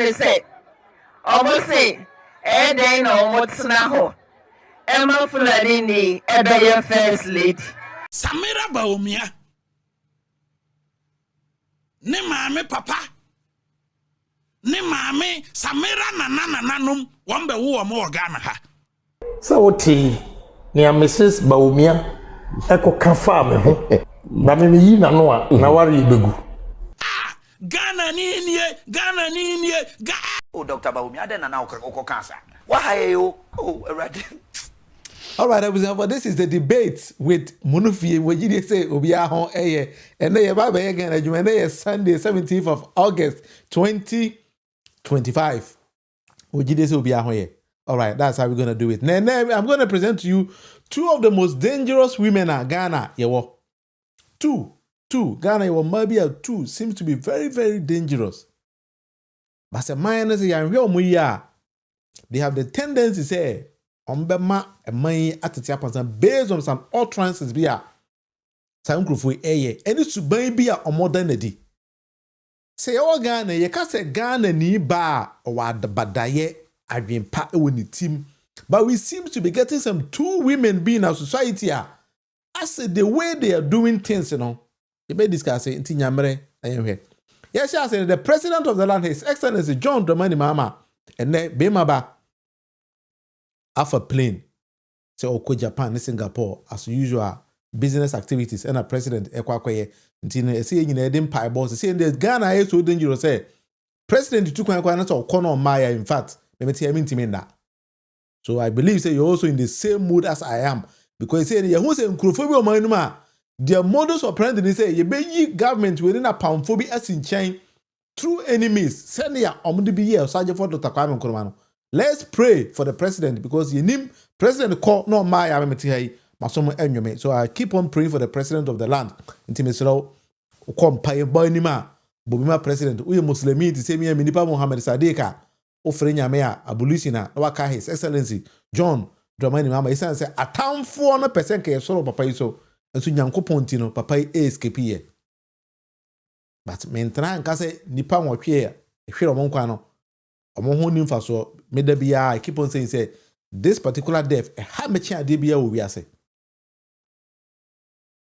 and say, almost say, and then almost now. Emma Fulanini, Ebay first lady. Samira Bawumia. Ne mame papa. Ne mame Samira nananum wambe wo mo organa ha. So oti ni Mrs. Bawumia eko kafa me ho. Na me yi na no a na ware begu. Ghana ni nie. Oh, Dr. Bawumia, then now cancer. Why you? Oh, already. All right, but this is the debate with Munufie, where you say, Obiahon, and they have again, and they Sunday, 17th of August, 2025. All right, that's how we're going to do it. Now, I'm going to present to you two of the most dangerous women in Ghana. Two. Ghana, maybe two seems to be very, very dangerous. But the minors, they have the tendency to say, Ombema money at based on some utterances bia some grufo any suban bia omodernity say o Ghana ye ka say Ghana ni ba o badaye adwempa e woni team, but we seem to be getting some two women being in our society as the way they are doing things, you know. You may discuss it in Nyamere anyway. Yes, I said the president of the land, His Excellency John Dramani Mahama, and then Bemaba half a plane, say Oko Japan and Singapore as usual business activities and a president Ekwakwaye until say in Eden Pie boss say the Ghana is so dangerous say president took one or corner Maya in fact me tell me that. So I believe say you're also in the same mood as I am because say you say nkrofobia omanuma their modus operandi say you be government within a poundphobia as in chain through enemies send ya omude bi here so for Dr. Kwame Nkrumah. Let's pray for the president because you president call no Maya masomo. So I keep on praying for the president of the land. Intimeslo ukompaye boy nima bobima president uye muslimi ti semi minipa Muhammad Sadeka ofrenya mea abulisina na waka His Excellency John Dramani Mahama isan say atamfo no percent ke soro papa iso enso nyankopon ti no papa escape ye. But mentra nka say nipa nwotwe ehwe omonkwa no I keep on saying say this particular death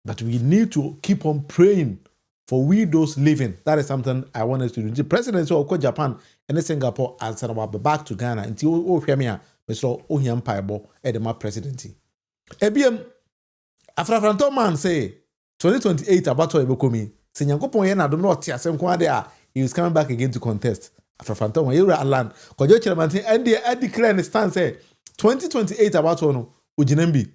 but we need to keep on praying for we those living. That is something I want us to do. The president of Japan and Singapore answer about back to Ghana until Mr. Ohiam Paibo Edema presidency. Ebiem Afrafranto man say 2028 about to Ebokomi. Senyankopon yena do not tia sem kwa there. He is coming back again to contest. Afrafranto when you land Kojo Chiramanti and the declare stand say 2028 about one Ujinembi.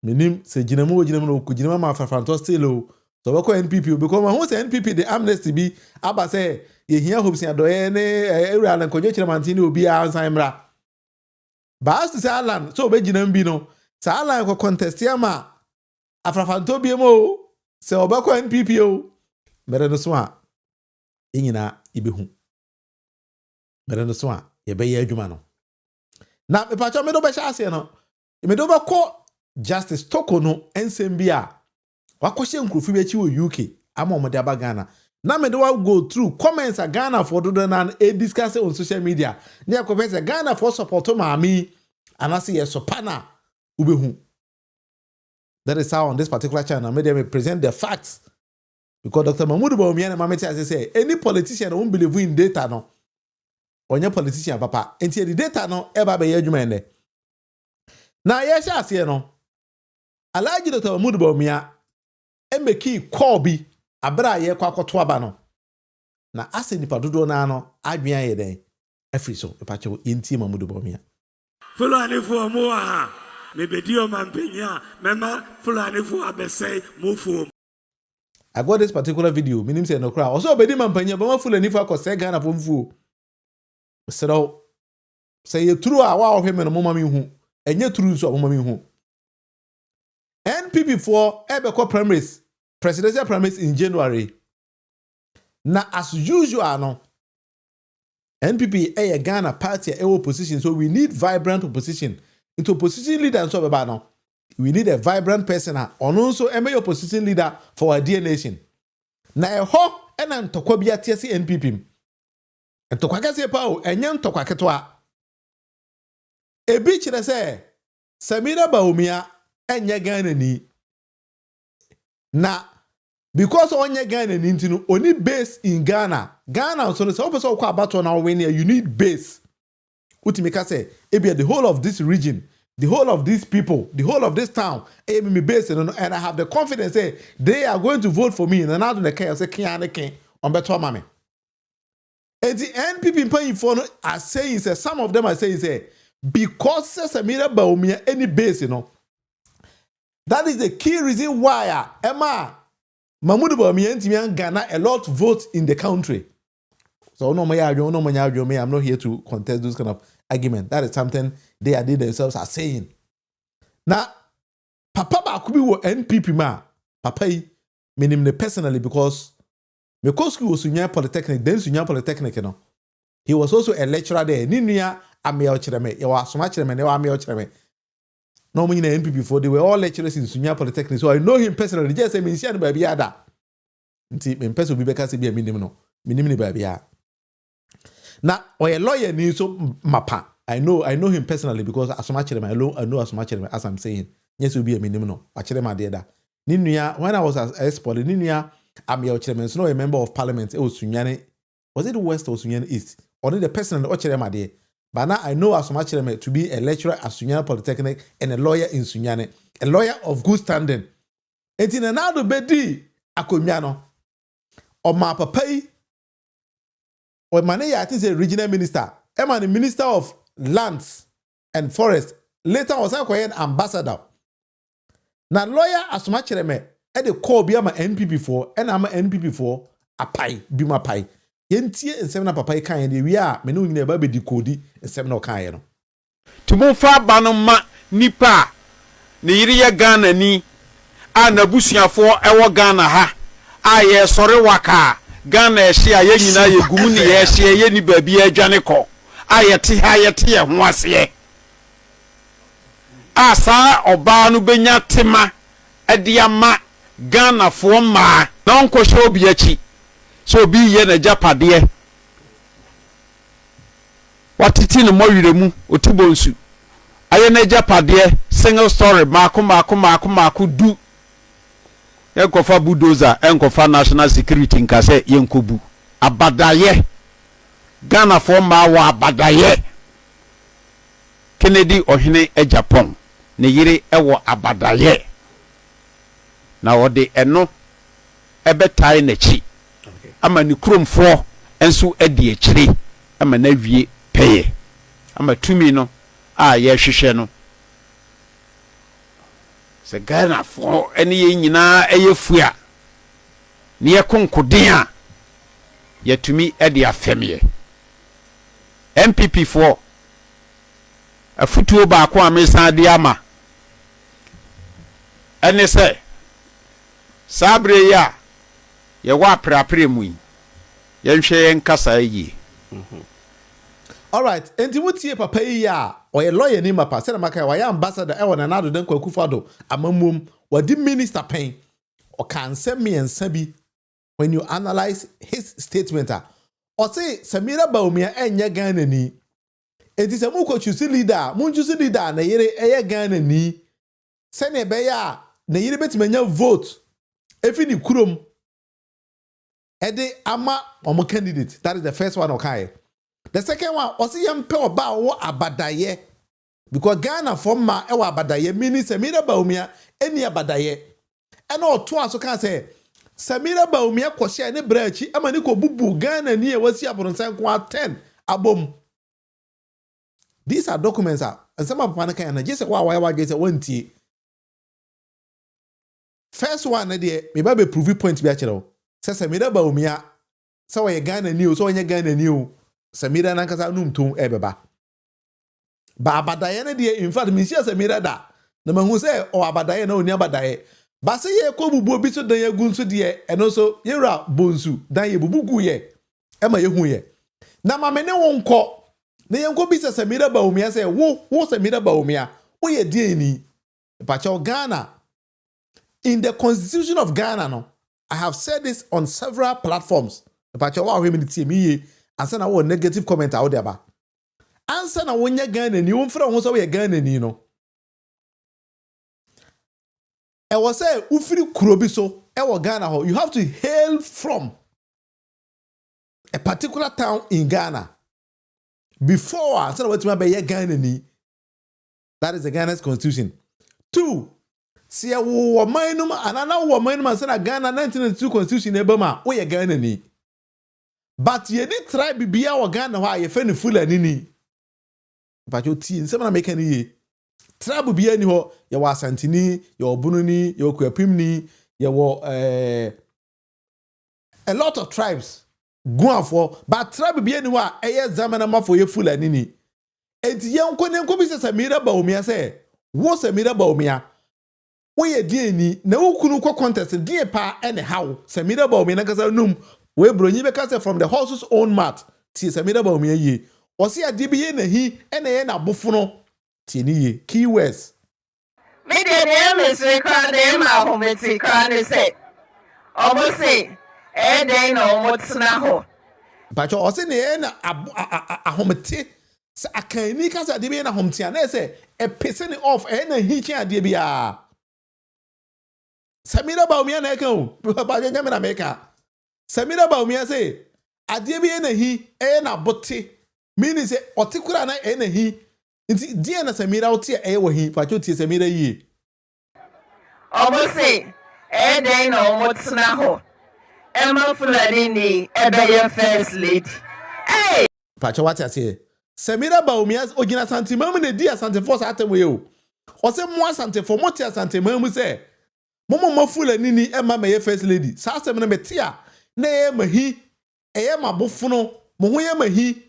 Minim say Jinemu Ujinemu Kujinema Afrafranto still so we call NPP because when say NPP the amnesty be aba say ye here hopes ya do any area and Kojo Chiramanti will be Alzheimer. But as to say land so be Jinembi no say land ko contest ma Afrafranto bi mo say obako NPP o mere no so a enyina ibehu mere no so a ye be ye adwuma no na me pacho me do be sha ase no me do be ko Justice Torkornoo ensem bia wakohye nkrofo bi achi wo UK ama omode aba Ghana na me do go through comments a Ghana for do na discuss on social media na confess Ghana for support maami anase ye sopana ubehu. That is how on this particular channel me present the facts because Dr. Mahmoud Bawumia na mameti say any politician won't believe in data no onye politician papa enti the data no eba be adwuma ene na ye sha ase no Alhaji Dr. Mahmoud Bawumia emeki call bi abra ye kwa akoto aba no na ase nipa dodo na no adwen ye den afri so epache enti Mahmoud Bawumia Fulani for mo ha me bedio mampenya mema Fulani for abesai mo for. I got this particular video minim say no cry also bedi mampenya ba ma Fulani for akose Ghana for mfu so say you true a wa ohwe me no mama mi hu enye true so mama mi hu NPP for Ebeko primaries, presidential primaries in January. Now, as usual, no NPP a Ghana party a opposition, so we need vibrant opposition. Into opposition leader and so about now. We need a vibrant person and also a opposition leader for our dear nation. Now, ho and Tokobia TSC NPP. ntokwa kase pa o enye ntokwa ketwa ebi kire se Samira Bawumia enye Ghana ni na because onye Ghana ni ntinu oni base in Ghana so the so person kwa abato na win you need base utimika say ebi the whole of this region, the whole of these people, the whole of this town me base and I have the confidence say they are going to vote for me and now the care say kin on beto mame. And the NPP paying for are saying say some of them are saying say because Samira Bawumia any base that is the key reason why Emma Mahmoud Bawumia ntimi Ghana a lot vote in the country. So I'm not here to contest those kind of argument. That is something they themselves are saying. Now, Papa Bakubi wo NPP ma. Papa me personally because Mekoski was Sunya Polytechnic, then Sunya Polytechnic, He was also a lecturer there. Ninuya Ameo Chireme, Yawa Sumachireme, Yawa Ameo Chireme. No mean NPP before, they were all lecturers in Sunya Polytechnic. So I know him personally. Just say, Minsian Baby Ada. In person, we because be a minimum. Minimum baby. Now, or a lawyer needs so mapa. I know him personally because as much I know as much as I'm saying. Yes, will be a minimum. Actually, my dear. Ninuya, when I was as Poly, Ninuya, I'm your chairman, so no a member of parliament. It was Sunyane. Was it West or Sunyane East? Only the person in the my dear. But now I know as much to be a lecturer at Sunyane Polytechnic and a lawyer in Sunyane, a lawyer of good standing. And in another bedi, Akomiano, or my papa, or Mane, I think a regional minister, I'm the minister of lands and forest. Later was an ambassador. Now lawyer as much at the call be my NPP for, and I'm an NPP for a pie, be my pie. Yentie and seven papa kind we are menu in a baby decodi and seven or kind. To move far banoma nipa Nigeria Ghana ni anabusia for ewa Ghana ha aye sorry waka Ghana share ye nyina ye gumu ni ye share ye ni baby adwane ko aye te ha ye te ye ho ase asa oba no benya tema ediama Ghana fo ma na onko sho obi achi so bi ye na japade watiti no moweremu otubonsu aye na japade single story mako du enkofa bulldozer enkofa national security nkase yenkobu abadaye Ghana fo ma wa abadaye Kennedy ohene e Japan ne yire ewo abadaye na wode eno ebetai na chi ama ni kromfo enso edi ekire ama na wie peye ama tumi no a ye hwehwe no se Ghana fo ene ye nyina eye fua ne ye konkoden a ye tumi edi afemye MPP fo afutuo ba ko amesan de ama ene se sabre ya ye wa prapre mu ye nhwe ye nkasa yi all right enti mutie papa yi ya o ye lawyer ni mapa se na maka wa ya ambassador e wona nado den kwakufado amamum wadi minister pen o kan se miensa bi when you analyze his statement o say Samira Bawumia enye Ghana ni enti se mu ko choose leader na yire eye Ghana ni se na be ya na yire betimanya vote efi ni kurom ede ama omo candidate. That is the first one okay. The second one osi yempe oba wo abadaye because Ghana from ma e wa abadaye meaning Samira Bawumia eni abadaye ena oto aso kan say Samira Bawumia ko share ne brachi ama ni ko bubu Ghana ni e wasi abronsan ko 10 abom. These are documents and some of papa kan na just wa just wantie. First one there me ba be prove point bi a kire o. Say Samira Bawumia say we Ghana ni o so onye Ghana ni o. Samira nankasa numtum ebeba ba abadaye na de in fact me see Samira da na mahu say o abadaye na oni abadaye ba se ye ko bubu obi so dan yagu nso de eno so yera bonsu dan ye bubugu ye e ma ye hu ye na ma me ne wonko na ye nko bi se Samira Bawumia say wo Samira Bawumia wo ye die ni pa cha Ghana in the constitution of Ghana no I have said this on several platforms pa cha wa hwe me tie me ye Answer na wo negative comment out there ba. Answer na wonya Ghana ni won fra ho so we Ghana ni no. E was say ufiri kuro bi so e wo Ghana ho, you have to hail from a particular town in Ghana before answer what you be Ghana ni. That is the Ghana's constitution. 2. See a woman and another woman man said a Ghana 1992 constitution ebama we Ghana ni. But ye did try be our Ghana why you fend full and nini. But your tea and seven make any tribe be any ho, your Asantini, your Bununi, your Kwepimni, your a lot of tribes go for, but tribe be anywhere a year zamana for your full and nini. And young Konen Kobi Samira Bawumia say, what's Samira Bawumia? We a DNA, no kunuko contest, dear pa anyhow, Samira Bawumia Kazanum, we bronyi because from the horse's own mat, tis Samira Bawumia ye. Or see a DBA and he and a buffalo, tini key words. Me the name is record them out home it's record say. Almost say, they know what's now. But you're also in the homete. I can't make us a DBA and a hometian. They say a pissing off and he can't DBA. Samira Bawumia Neko, but you never make her. Samira Bawumia say, a DBA and he and a botte. Meaning say, otikura na and he. Inti dia na Samira oti e wo hi, but you Samira ye. Almost say, they know what's now. Emma Fuladini, a first lady. Hey! Pacho what I say? Samira Bawumia's Ogina Santimam ne dia Sante Force atemwe. O se mo Sante for motia Santimam say. Momo mo Fulanini Emma me first lady. Sa asem na metia na e mahi e ma bofuno mo ho ye mahi.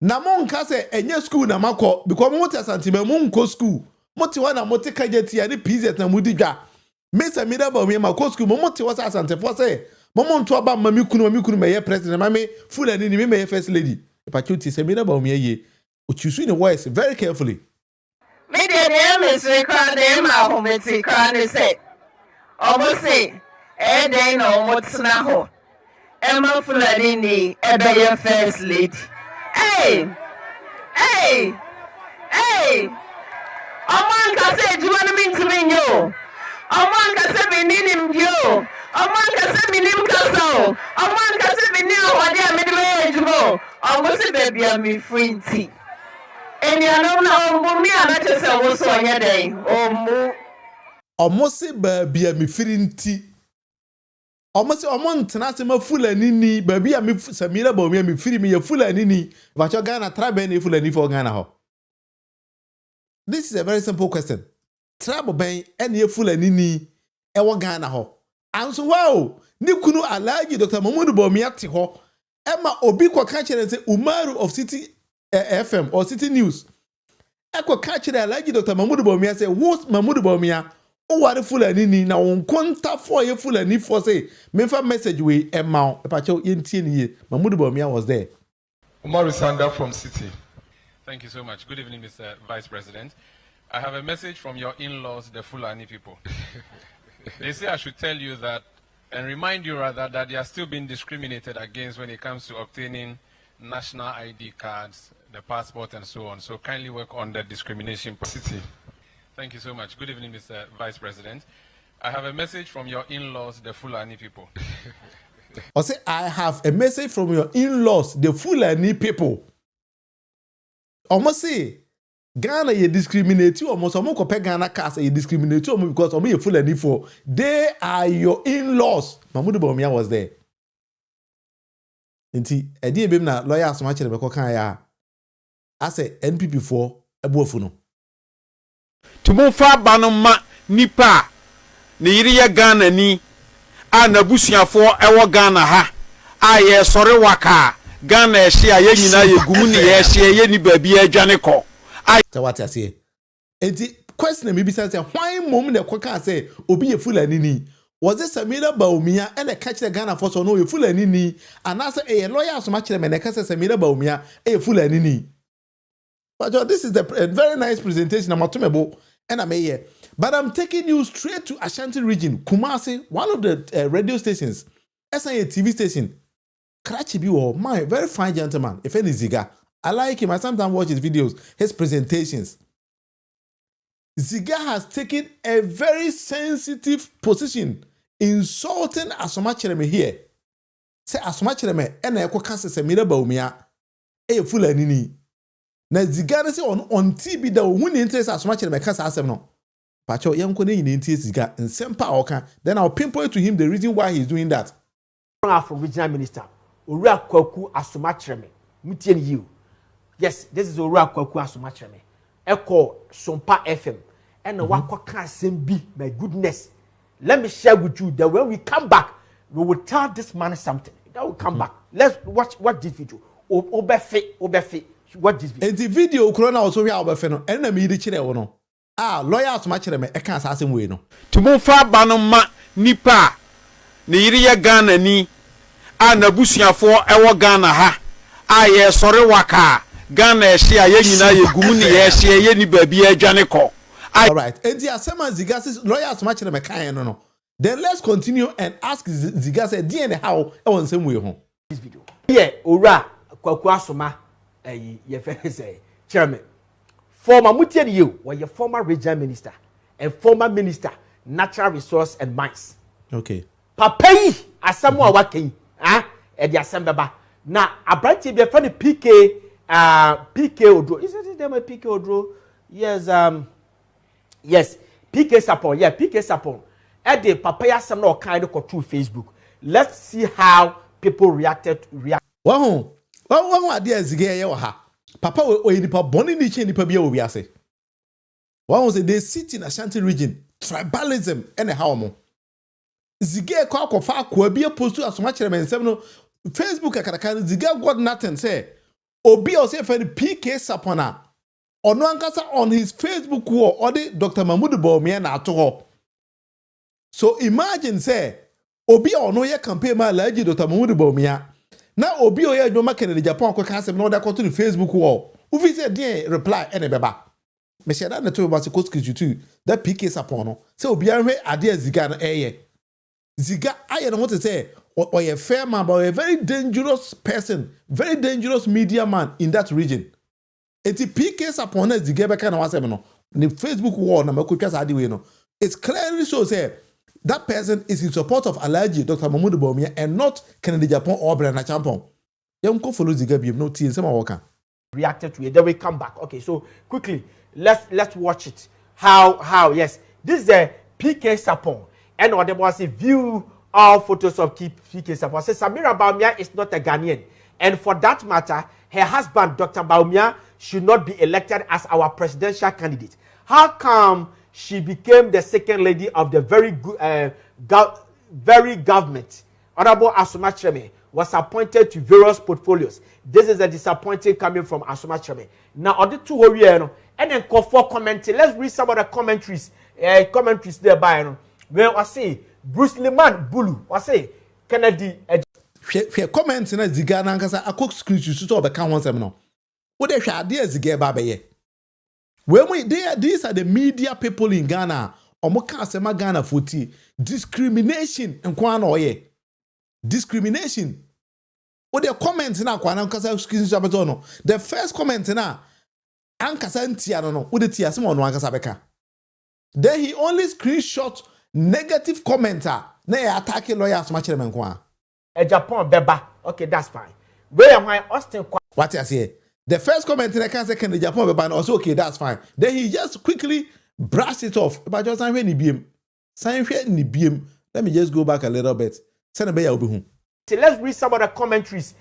Na mo nka se enye school na makọ because mo motia Santimam mo nko school. Moti wa na moti kageti ya ni PZ na mudidwa. Me Samira Bawumia makọ school mo moti wa Sante Force say. Momo nto aba mami kunu me ye president mami Fulanini me ye first lady. Pachuti Samira Bawumia ye. Choose in the voice very carefully. Me the name is record them out home it's record say. Almost say, they know what's now. Emma Fuladini, a first lady. Hey! Hey! Hey! Oman ka say, do you want me to mean you? Oman ka say, we need him you. Oman ka say, we need him castle. Oman ka say, we need him what they are middle age. Almost say, baby, I'm free tea. And you know, me, I'm not just a was on your day. Oh, moo. Almost say baby me feeling tea. Almost say tenase ma Fulani ni baby me Samira Bawumia me feel me ya Fulani ni. But you Ghana tribe any Fulani for Ghana ho. This is a very simple question. Tribe ben any Fulani ni e wo Ghana ho. And so wow, ni kunu alaji Dr. Mamudu Bawumia ti ho. Emma obi kwa kachere say Umaru of City FM or City News. Eko kachere alaji Dr. Mamudu Bawumia say who's Mamudu Bawumia? O ware Fulani ni na on konta for ye Fulani for say memfa message we Emma Pacho yentie ni Mamudu Bawumia was there. Umaru Sanda from City. Thank you so much. Good evening, Mr. Vice President. I have a message from your in-laws, the Fulani people. They say I should tell you that, and remind you rather, that they are still being discriminated against when it comes to obtaining national ID cards, the passport, and so on. So kindly work on the discrimination. City. Thank you so much. Good evening, Mr. Vice President. I have a message from your in-laws, the Fulani people. I say, I have a message from your in-laws, the Fulani people. Almost say, Ghana ye discriminate you almost kope Ghana cast ye discriminate you because you Fulani for. They are your in-laws. Mamudu Bawumia was there. Inti, edi ebem na lawyer asoma chere beko kan ya. I say NPP for ebuofuno. Tumufa banoma nipa ne yiri ya Ghana ni a nabusuafo ewo Ghana ha a ye sore waka Ghana ehye a ye nyina ye gumu ne ye ehye ye ni baabi adwane ko so what I say enti question me bi say why mom na kwaka say obi ye Fulani ni was it Samira Bawumia and a catch the Ghana for so no ye Fulani ni and as a lawyer so much me na ka say Samira Bawumia e Fulani ni. But this is the very nice presentation I'm atumebo and I'm here. But I'm taking you straight to Ashanti region, Kumasi, one of the radio stations, SIA TV station. Karachi Biwo, my very fine gentleman. If any Ziga, I like him. I sometimes watch his videos, his presentations. Ziga has taken a very sensitive position, insulting Asoma Chereme here. Say Asoma Chereme, and I could cancel Samira Bawumia. Full nini. Na Ziga say on TV that when interest Asoma Chereme can't ask him no. Pacho young kone in interest Ziga and sempa oka. Then I'll pinpoint to him the reason why he's doing that. From regional minister, Ura Kwaku Asoma Chereme. Mutien you. Yes, this is Ura Kwaku Asoma Chereme. Echo Sompa FM. And the Wako can't be, my goodness. Let me share with you that when we come back, we will tell this man something. That will come back. Let's watch this video. Obefe. Watch this video. And the video, Corona also here Obefeno. And the media chile ono. Lawyer Asoma Chereme. I can't ask him way no. Tumufa banoma nipa. Ni iriya Ghana ni. Na busuafo ewo Ghana ha. Ye sore waka. Ghana ehia ye nyina ye gumu ni ye ehia ye ni baabi adwane ko. All right. And the Asema Ziga says lawyers match them no. Then let's continue and ask Ziga say DNA how I want same way home. This video. Yeah, Ura Kwaku Asoma ye say chairman. Former Mutian you were your former regional minister and former minister natural resource and mines. Okay. Papai asamu working at the assembly. Now a branch be friend PK Odro. Is it them PK Odro? Yes, PK Sapon. Yeah, PK Sapon. At the papaya some no kind of through Facebook. Let's see how people reacted. Wow, idea Ziga ye ha. Papa we nipa boni ni che nipa bia obi ase. Wow, say they sit in Ashanti region, tribalism and how mo. Ziga kwa akofa akwa bia post to Asoma Chereme nsem no Facebook akadaka Ziga got nothing say. Obi o say friend PK Sapona. Ono ankasa on his Facebook wall or the Dr. Mahmoud Bawumia na ato. So imagine say obi ono ye campaign ma laji Dr. Mahmoud Bawumia. Na obi o ye adwoma Kennedy Japan ko kan sem na oda to the Facebook wall. Ufi say dey reply ene beba. Me share that na to about ko script that PK Sapono. Say obi anhwe ade Ziga no eye. Ziga aye no what to say or a fair man but a very dangerous person, very dangerous media man in that region. Eti PK Sapona Ziga beka na wasem no the Facebook wall na makotwa sa ade we no it clearly shows that person is in support of Alhaji Dr. Mahmoud Bawumia and not Kennedy Japan or Brenda Champon. Dem ko follow Ziga bi no tie nsema waka Reacted to it, then we come back. Okay, so quickly let's watch it. How yes, this is the PK Sapon and what there was a view all photos of PK Sapon. Says Samira Bawumia is not a Ghanaian, and for that matter her husband Dr. Bawumia should not be elected as our presidential candidate. How come she became the second lady of the very government? Honorable Asoma Chereme was appointed to various portfolios. This is a disappointing coming from Asoma Chereme. Now, on the two and then call for commenting. Let's read some of the commentaries thereby. Well, I say Bruce Liman Bulu. I say Kennedy. Comments na Ziga na nkasa akok screenshot to obeka ho nsem no. Wo de hwa ade Ziga ba beye. These are the media people in Ghana. Omoka asema Ghana 40 discrimination nkwa na oye. Discrimination. Wo de comment na kwa na nkasa screenshot abeto no. The first comment na ankasa ntia no wo de tia asema ono ankasa beka. Then he only screenshot negative commenter na e attack lawyer Asoma Chereme nkwa. A Japan beba. Okay, that's fine. Where am I Austin? What I say? The first comment in the cancer can the Japan beba also okay, that's fine. Then he just quickly brushed it off. But just sign ni BM. Let me just go back a little bit. Send a bay obi hu. So let's read some of the commentaries.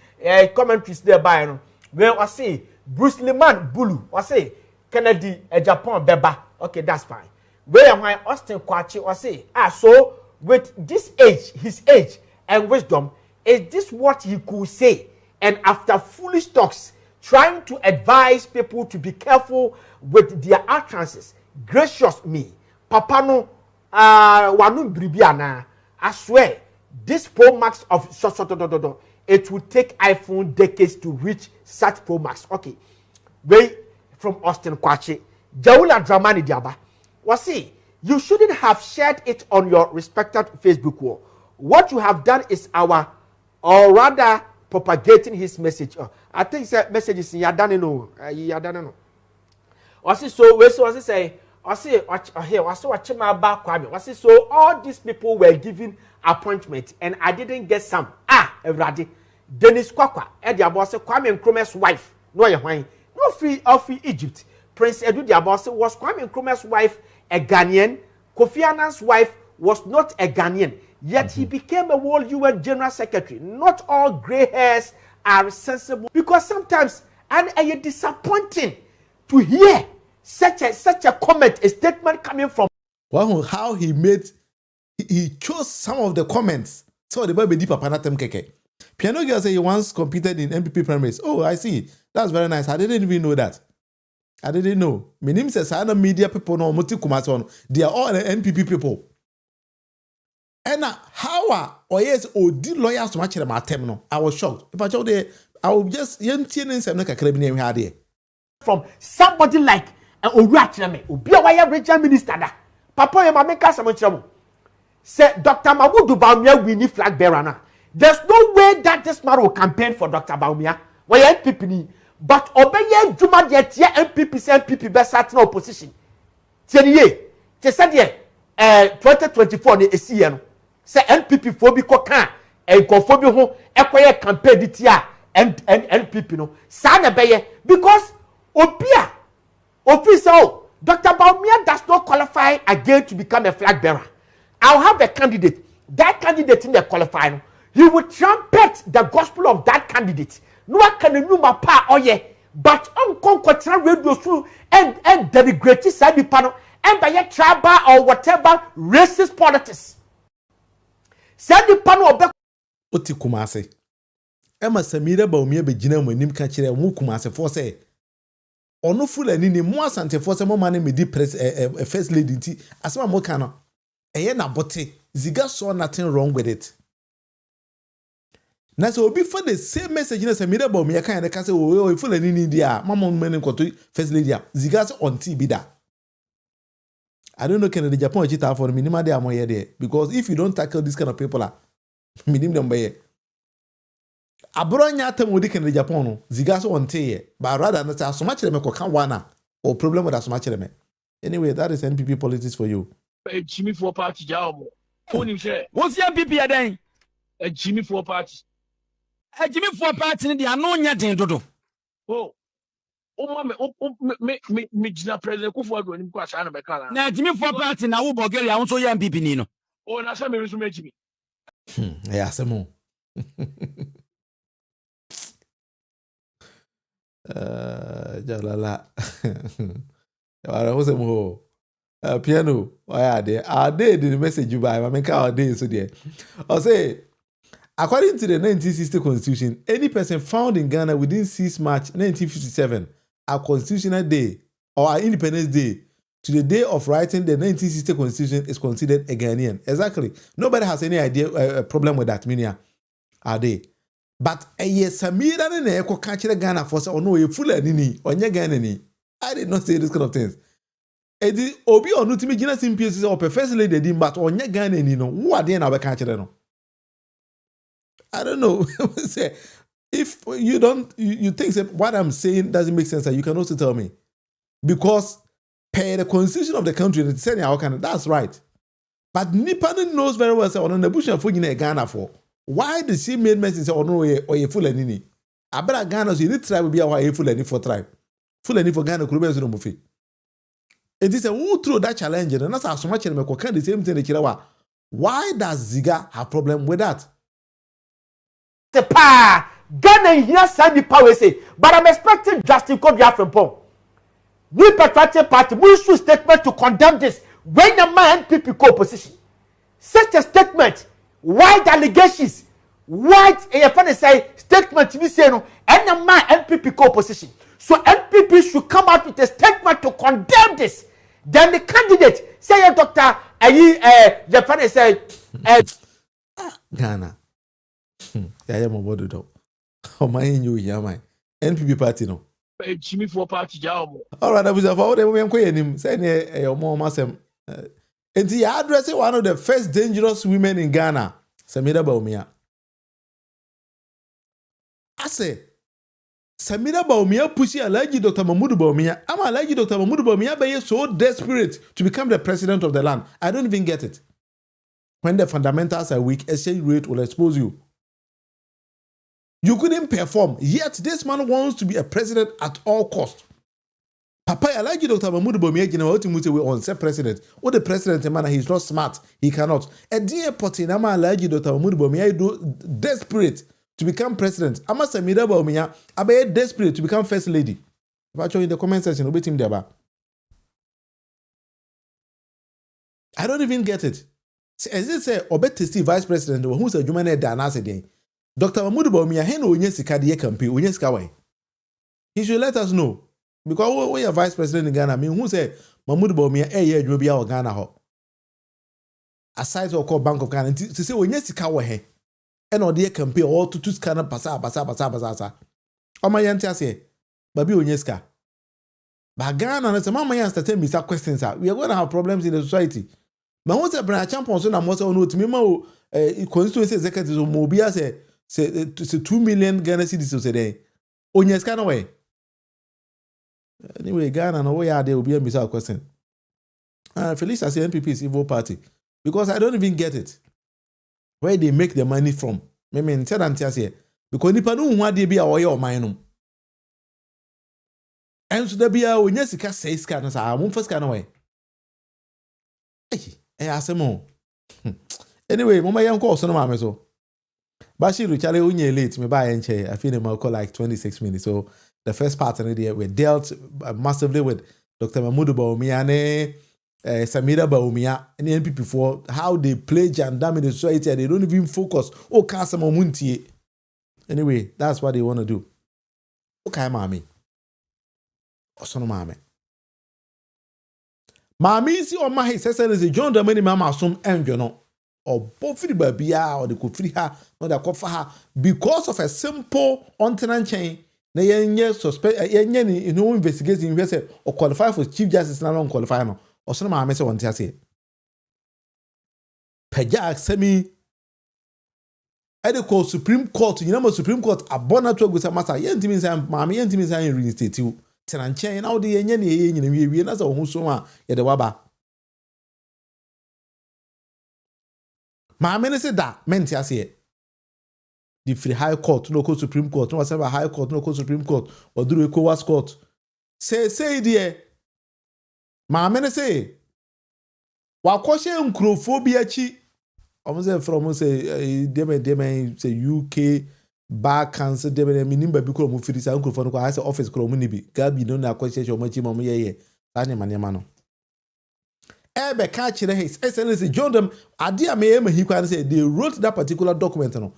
Commentaries thereby. Where I say Bruce Liman Bulu. I say Kennedy a Japan beba. Okay, that's fine. Where am I Austin Kwachi? I say so with this age, his age and wisdom. Is this what he could say? And after foolish talks, trying to advise people to be careful with their utterances. Gracious me, Papa no, wanum bribiana. I swear, this Pro Max of it will take iPhone decades to reach such Pro Max. Okay, wait from Austin Kwachi, Jaula Dramani Diaba. Wasi, you shouldn't have shared it on your respected Facebook wall. What you have done is or rather propagating his message. I think his message is Yadane no. Yadane no. Wasi so we so say here wasi wachima ba kwame. Wasi so all these people were given appointment and I didn't get some. Everybody. Dennis Kwakwa, Eddie Abose, Kwame Nkrumah's wife. No yahweh. No free of Egypt. Prince Edu Diabose was Kwame Nkrumah's wife, a Ghanaian. Kofi Annan's wife was not a Ghanaian. Yet he became a World UN General Secretary. Not all gray hairs are sensible because sometimes and it's disappointing to hear such a comment, a statement coming from. Well, how he chose some of the comments. So the baby deep apanatem keke. Piano girl say he once competed in MPP primaries. Oh, I see. That's very nice. I didn't even know that. I didn't know. My name says I know media people no Moti Kumaton. They are all NPP people. And how are yes, did lawyers to match them at terminal? I was shocked. If I told you, I will just young teenagers and a carabiner had here. From somebody like Uriachame, Ubiawaya regional minister. Papa Yamaka Samuel said Dr. Mahmoud Bawumia winning flag bearer. There's no way that this man will campaign for Dr. Bawumia. Why NPP? But obey Juma yet MPP say MPP best at no opposition. Tiye, they said 2024 ni ECN. Say NPP phobic can and conform ho acquire campaign ditia and NPP no. Sana beye because Obia official Dr. Bawumia does not qualify again to become a flag bearer. I'll have a candidate. That candidate in the qualifying. He will trumpet the gospel of that candidate. No one can know my pa oh yeah, but unconquered radio through and denigrate side the panel and by a tribal or whatever racist politics. Side the panel of Oti Kumase. Emma Samira Bawumia begina when him catch a Kumase for say. Ono fulani ni mo asante for say mo man me di press first lady ti asema mo kana. Eye na bote. Ziga saw nothing wrong with it. Na so obi for the same message na Samira Bawumia kan dey say o full ani ni dia mama men nkoto first lady ziga say on TV da. I don't know can the Japan chita for minimum dey amoye there because if you don't tackle this kind of people minimum dem baye. Abronya atam odi can the Japan no ziga say on tie but rather na say so much dem ko kan wana or problem with so much dem. Anyway, that is NPP politics for you. Jimmy for party job. What's your NPP again? A Jimmy for party. A Jimmy for party in the Anonia Dodo. Oh, me, Jina President Kufu and Kwasana Bekala. Now, Jimmy for party now, Bulgaria, also your NPP Nino. Oh, and I saw me resume Jimmy. Yeah, some more. Jalala. Piano, why are they the message you buy? I mean, how are they so there? I'll say, according to the 1960 Constitution, any person found in Ghana within 6 March 1957, a constitutional day or an Independence Day, to the day of writing the 1960 Constitution is considered a Ghanaian. Exactly. Nobody has any idea, problem with that, meaning, are they? But a yes, Samira and Eko catch the Ghana for or no, you full of nini or Ghanaian. I did not say this kind of things. Edi obi onu timi gina simpiesi or first lady di but onye Ghana ni no wo ade na be ka kire no. I don't know. Say if you don't you think what I'm saying doesn't make sense, you can also tell me. Because per the constitution of the country that's right. But Nipa knows very well say on the bush for Ghana for. Why did she made message say on or ye full ani? Abra Ghana so you need tribe be a full ani for tribe. Full ani for Ghana kuro be so no mufi. It is a who through that challenge, and that's how so much the same thing. Why does Ziga have problem with that? The pa Ghana here send the power say, but I'm expecting Justin Kobia from Paul. We patriotic party, we issue statement to condemn this when the man NPP co-opposition. Such a statement, wide allegations, wide say statement we say no, and the man NPP co-opposition. So NPP should come out with a statement to condemn this. Then the candidate say, Doctor, the say, Ghana. I am a body dog. Oh, my new Yamai. NPP party no. Jimmy for party job. All right, I was about them when him saying a more massam. And he addressing one of the first dangerous women in Ghana, Samira Bawumia. say Samira Bawumia pussy Alhaji Dr. Mahmoud Bawumia. I'm Alhaji Dr. Mahmoud Bawumia be so desperate to become the president of the land. I don't even get it. When the fundamentals are weak, exchange rate will expose you. You couldn't perform, yet this man wants to be a president at all costs. Papa, Alhaji Dr. Mahmoud Bawumia, you know what we on say president. What the president, man, he's not smart. He cannot. A dear potty, I'm Alhaji Dr. Mahmoud Bawumia, do desperate to become president. I'm a Samira Bawumia, I be desperate to become first lady. If I show you in the comment section, obey him there. I don't even get it. As it say, obey testy vice president, who's a human head and answer day. Dr. Mahmoud Bawumia, he no unyesika de campaign, unyesika way. He should let us know. Because we are vice president in Ghana, who say Mahmoud Bawumia year you be our Ghana ho. Aside to call Bank of Ghana to say unyesika way. And or dear campaign all to scanner basa. Oh my auntie say, Babi unyesika. But Ghana and some mama answer tell me some questions. We are going to have problems in the society. But once a branch champion so na mo say no to me ma constituency executive so mobia say 2 million Ghana cedis say dey onyeska no way. Anyway, Ghana no way there will be a missile question. Felix as NPP is evil party because I don't even get it. Where they make the money from? Me tell am say because nipa no hu ade bia oye o man no. Enso da bia onyesika say ska no sa mo first no way. Asemo. Anyway, mama yan call so no mama so. Bashiru chale unye late me buy enche. I feel them call like 26 minutes. So the first part of the day we dealt massively with Dr. Mahmoud Bawumia and Samira Bawumia and the NPP for how they play jandam in the society and they don't even focus. Oh, Kasama Muntie. Anyway, that's what they want to do. Okay, mommy. Osono mame. Mami si o ma he sese is John the many mama som enjo no. Or bofri babia or the kofri ha no da kofa ha because of a simple ontenant chain na yenye suspect yenye ni no investigation we say or qualify for chief justice na non qualify no. Osono mame se wonte ase. Peja semi Edeko Supreme Court, you know Supreme Court abona to agusa masa yentimi nsan mame yentimi nsan reinstate you. Tenanchen now the yenye ni yenye we na so hu so a ye de waba. Maame ne se da menti ase the free high court no go Supreme Court no say high court no go Supreme Court or do ECOWAS court say there maame ne say wa kwose nkrofobia chi omo from say dem say UK back cancer dem minimba bi ko mo firi sa nkrofo no ko say office ko mo ni bi gabi no na kwose cho mo chi mo ye tane manema no ebe ka kire his excellency John them ade am he kwan say they wrote that particular document no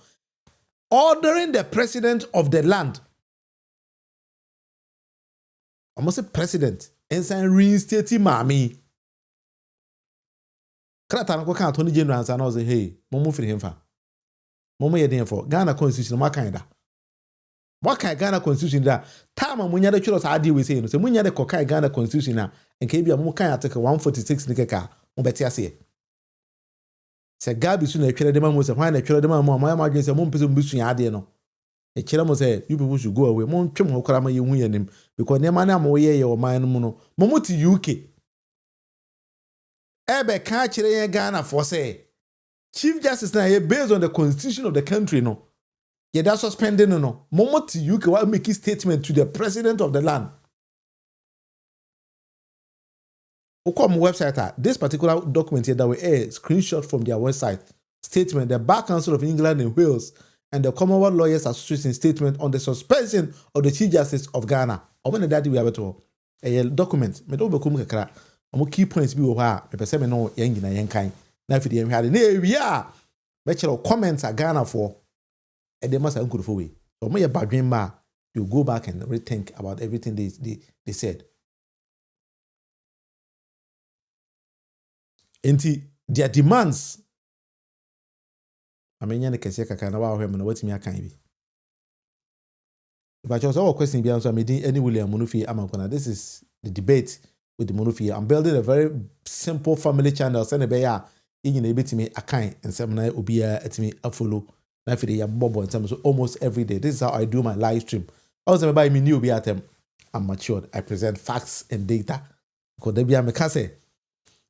ordering the president of the land almost a president ensign reinstating mami krata no kan Attorney General answer na say hey momo firi hemfa momo ye den for Ghana constitution ma kan da what kind Ghana constitution da time amunya de twiro sa ade we say no say munya de kokai Ghana constitution na enka bia mo kan article 146 ni keka mo beti ase se gabi su na twire de ma mo say why na twire de ma mo ma adwen say mo mpese mbisu ya ade no e kire mo say you people should go away mo ntwem ho kora ma ye hu yanim because ne ma na mo ye o man no no mo ti UK ebe ka kire ye Ghana for say chief justice na ye based on the constitution of the country no yeah, that's suspending no. Moment you can make a statement to the president of the land. Okom website this particular document here that we a screenshot from their website statement. The Bar Council of England and Wales and the Commonwealth Lawyers Association statement on the suspension of the Chief Justice of Ghana. I want that we have it all. A document. Me don't become kakra. Amo key points be oha. Me pese me no yengi na yenkai. Na fi dem had na we are. Bachelor comments are Ghana for. And they must have good for way. So when you bad dream you go back and rethink about everything they said. And their demands. I mean, you can say kaka na wa hwe mo na watimi akan bi. If I chose our question be answer me any William Munufi Amankona. This is the debate with the Munufi. I'm building a very simple family channel. Send a beya in ebetimi akan and semina obia etimi follow. Now for the bobo in terms of almost every day. This is how I do my live stream. Also, by me new be at them. I'm matured. I present facts and data. Because they be a mekase.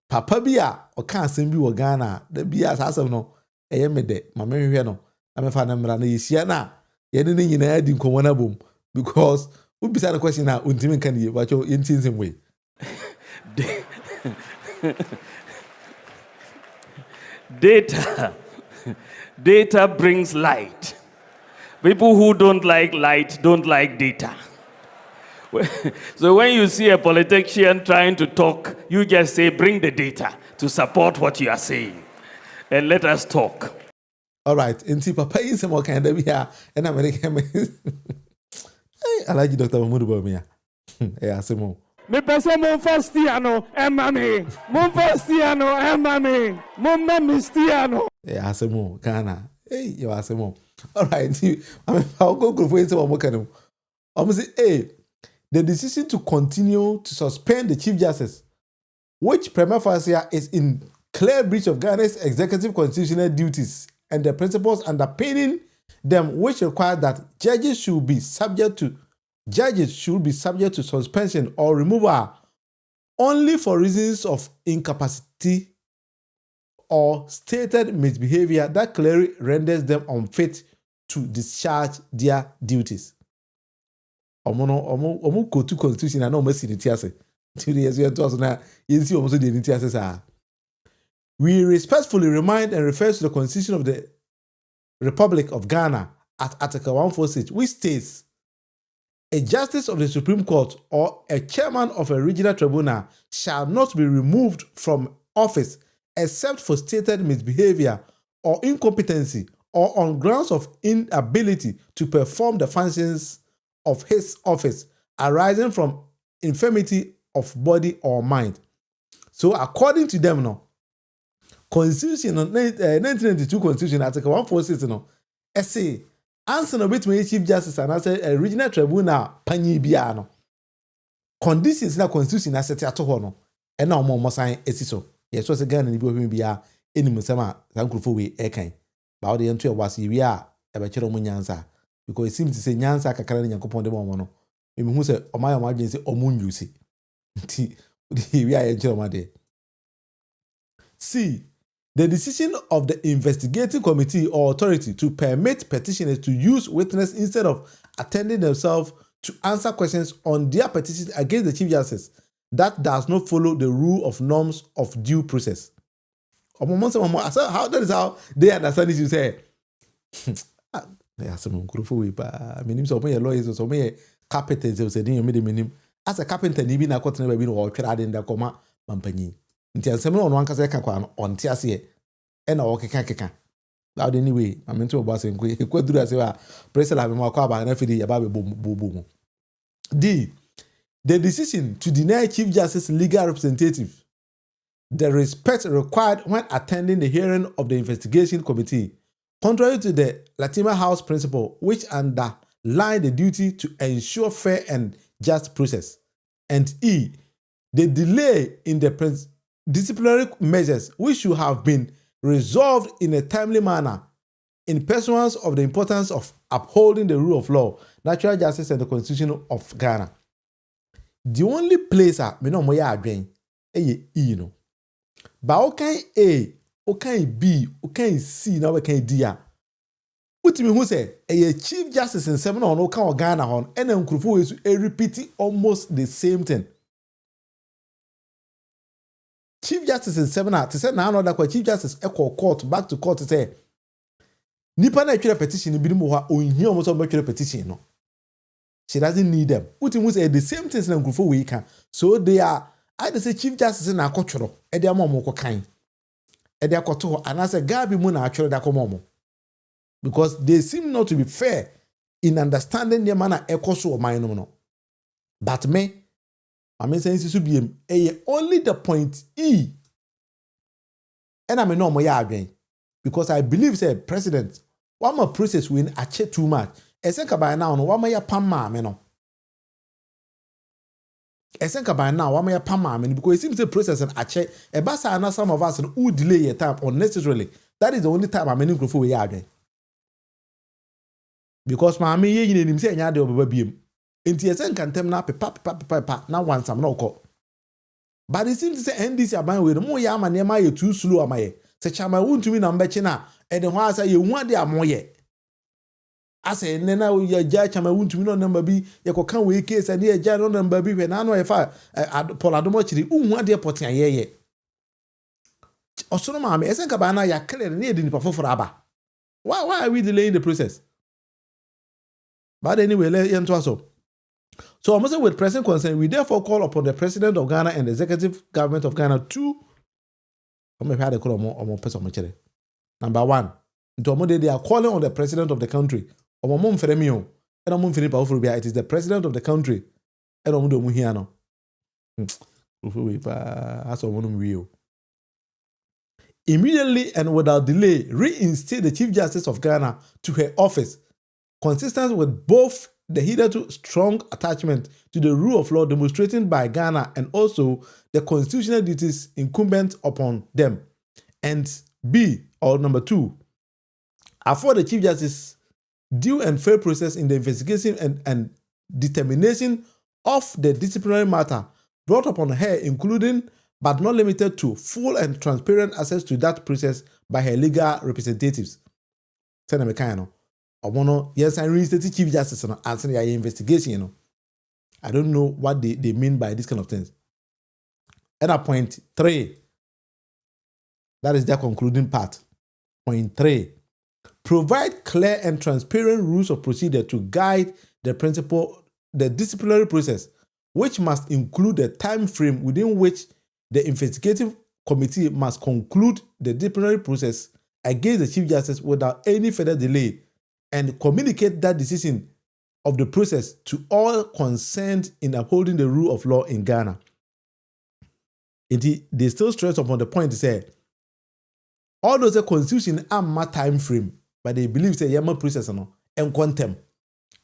Papa bia or can't send you a Ghana. They be as asam no. I me de. My memory no. I'm a fan of Rana Yisiana. You didn't in a dim comona boom. Because we beside the question now, Untimin can you, but you're in same way. Data brings light. People who don't like light don't like data. So when you see a politician trying to talk, you just say, bring the data to support what you are saying. And let us talk. All right. And see, Papa is some more kind of here. And I'm going to I like you, Dr. Samira Bawumia. Yeah, some more. Me pese mon fastiano, mami. Mon fastiano, mami. Mon mamistiano. Yeah, some more. Ghana. Hey, you are some more. All right. I'll go for some more kind of. I'm going to say, hey, the decision to continue to suspend the Chief Justice, which prima facie is in clear breach of Ghana's executive constitutional duties and the principles underpinning them, which require that judges should be subject to suspension or removal only for reasons of incapacity or stated misbehavior that clearly renders them unfit to discharge their duties. Omo go to constitution and no mercy in tiase. 2 years ago, almost the tiase. We respectfully remind and refer to the Constitution of the Republic of Ghana at Article 146, which states, a justice of the Supreme Court or a chairman of a regional tribunal shall not be removed from office except for stated misbehavior or incompetency or on grounds of inability to perform the functions of his office arising from infirmity of body or mind. So according to them, no, Constitution, 1992 Constitution, Article 146, no, say, answer no between Chief Justice and answer a regional tribunal panyi bia no. Conditions na Constitution asset ato ho no. E na omo sign esiso. Yes, so say Ghana ni bi ohwe bia enim sama sankrofo we e kan. Ba wo de ento e wase wi a e be kire omo nyansa. Because it seems to say nyansa kakara ni Nyankopon de mo no. Emi hu se omaya mo adwen se omo nyusi. Nti wi a ye kire omo de. See, the decision of the investigating committee or authority to permit petitioners to use witness instead of attending themselves to answer questions on their petitions against the Chief Justice, that does not follow the rule of norms of due process. How that is how they understand this. You say, as a carpenter, even a cotton baby or in the coma, Mampany. Until someone one can say, on Tiasie, and all keka. But anyway, I'm into a boss and quite do as you are. Press have more car and every about boom. D. The decision to deny Chief Justice legal representative the respect required when attending the hearing of the investigation committee, contrary to the Latima House principle, which underline the duty to ensure fair and just process. And E. The delay in the disciplinary measures which should have been resolved in a timely manner in pursuance of the importance of upholding the rule of law, natural justice, and the Constitution of Ghana. The only place me no moya adwen e no. Ba okan A, okan B, okan C na okan D a. Utimi hu say Chief Justice in 7 on okan Ghana hon and nkrufo we su repeat almost the same thing. Chief Justice in 7 to say na another Chief Justice court back to court to say nipa na twere petition bi mu ho onhia omo so be twere petition no. She doesn't need them. Utimi say the same things na nkrufo we can. So they are either say Chief Justice na akotworo e de amom ko kan. E de akoto ho anase gabi mu na atwere da komomo. Because they seem not to be fair in understanding the manner ekoso o man no. But me I mean saying to be only the point E. And I mean no more adwen. Because I believe say president one more process win ache too much. Esenka by now no one more pam ma me no. Esenka by now one more pam ma me because it seems the process and ache e ba sa na some of us who delay your time unnecessarily. That is the only time I mean go for we adwen. because maame ye nyina nim se nya de obeba biem enti esen kantem na pepa na wansam na okọ but it seems to say NDC aban we mo ya amane ma ye too slow amaye se chama wuntumi na mbechi na e de ho asa ye hu ade amoye ase ne na ye ja chama wuntumi no number bi ye koka we case ne ye ja no number bi hwe na no ye fa poladomo chiri hu ade potia ye osono maame esen ka ba na ya clear ne ye di nipa foforo aba why are we delaying the process? But anyway, let's enter us up. So, almost with pressing concern, we therefore call upon the President of Ghana and the Executive Government of Ghana to number one, they are calling on the President of the country. It is the President of the country. Immediately and without delay, reinstate the Chief Justice of Ghana to her office, consistent with both the hitherto strong attachment to the rule of law demonstrated by Ghana and also the constitutional duties incumbent upon them. And B, or number two, afford the Chief Justice due and fair process in the investigation and determination of the disciplinary matter brought upon her, including but not limited to full and transparent access to that process by her legal representatives. Yes, I reinstate Chief Justice and answer your investigation. I don't know what they mean by this kind of things. And at point 3, that is their concluding part. Point 3, provide clear and transparent rules of procedure to guide the disciplinary process, which must include a time frame within which the investigative committee must conclude the disciplinary process against the Chief Justice without any further delay and communicate that decision of the process to all concerned in upholding the rule of law in Ghana. They still stress upon the point to say, all those constitution and my time frame, but they believe say yama process and quantum.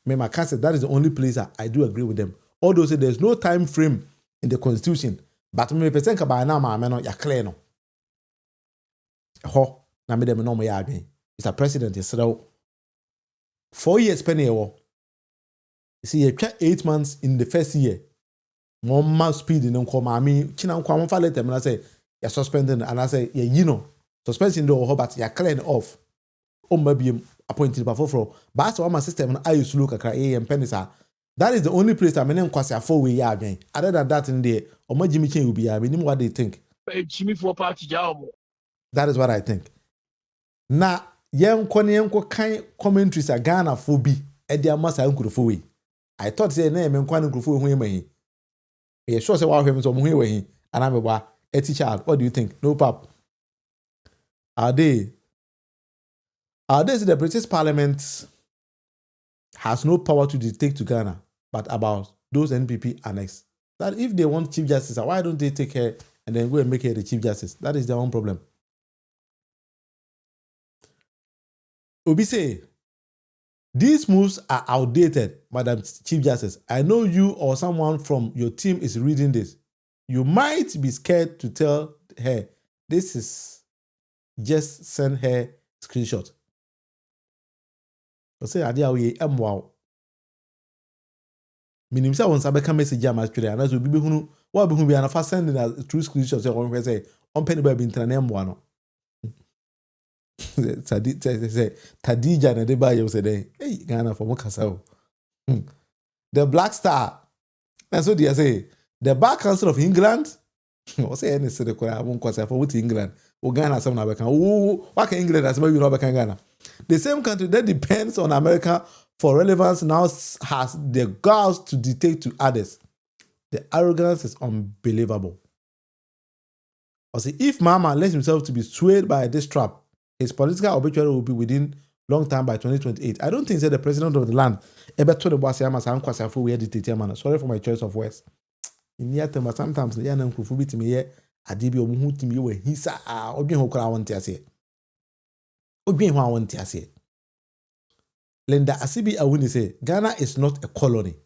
My counsel, that is the only place I do agree with them. Although say there's no time frame in the constitution. But me person ka ba na ma me no ya clear no. Ho na me dem no mo ya adwen. Mr. President yesrew 4 years penny ewo. See you 8 months in the first year. More speed in nko ma me china nko am fa later me say ya suspending and I say suspension do ho but ya clear off. O ma biem appointed by for but so my system I use look akra penny sa. That is the only place that many kwasi afọ we ya adwen. Other than that in there, omo Jimmy Chen will be ya. Minimum what they think. Jimmy for party jao. That is what I think. Na yenko kan commentaries a Ghana for bi e dia masa nkurofo we. I thought say na me nkwan nkurofo hu yemahi. E sure say wa hwem so mo hu yewahi. Ana me ba a teacher. What do you think? No pap. Are they the British Parliament has no power to dictate to Ghana, but about those NPP annex. That if they want Chief Justice, why don't they take her and then go and make her the Chief Justice? That is their own problem. Obi say, these moves are outdated, Madam Chief Justice. I know you or someone from your team is reading this. You might be scared to tell her this is just send her screenshot. Say ade awe emwa minim say won sabe ka message am actually and as obi behunu wa behunu bi anafa send na true screenshot say on hwe say on penny ba bi internet emwa no Tadija na de ba ye say dey hey Ghana for mo kasa o the Black Star and so they say the Bar Council of England o say any say the kwara won kwasa for with England o Ghana some na be kan o wa ka England as maybe no be kan Ghana. The same country that depends on America for relevance now has the guts to dictate to others. The arrogance is unbelievable. I say, if Mama lets himself to be swayed by this trap, his political obituary will be within long time by 2028. I don't think that the president of the land ever told the boss, sorry for my choice of words. In near term, sometimes the young people be to me, I did be a muhu to me when he said, Obi Hokra want to say. Obi Hokra want to say. Linda Asibi Awuni say, Ghana is not a colony.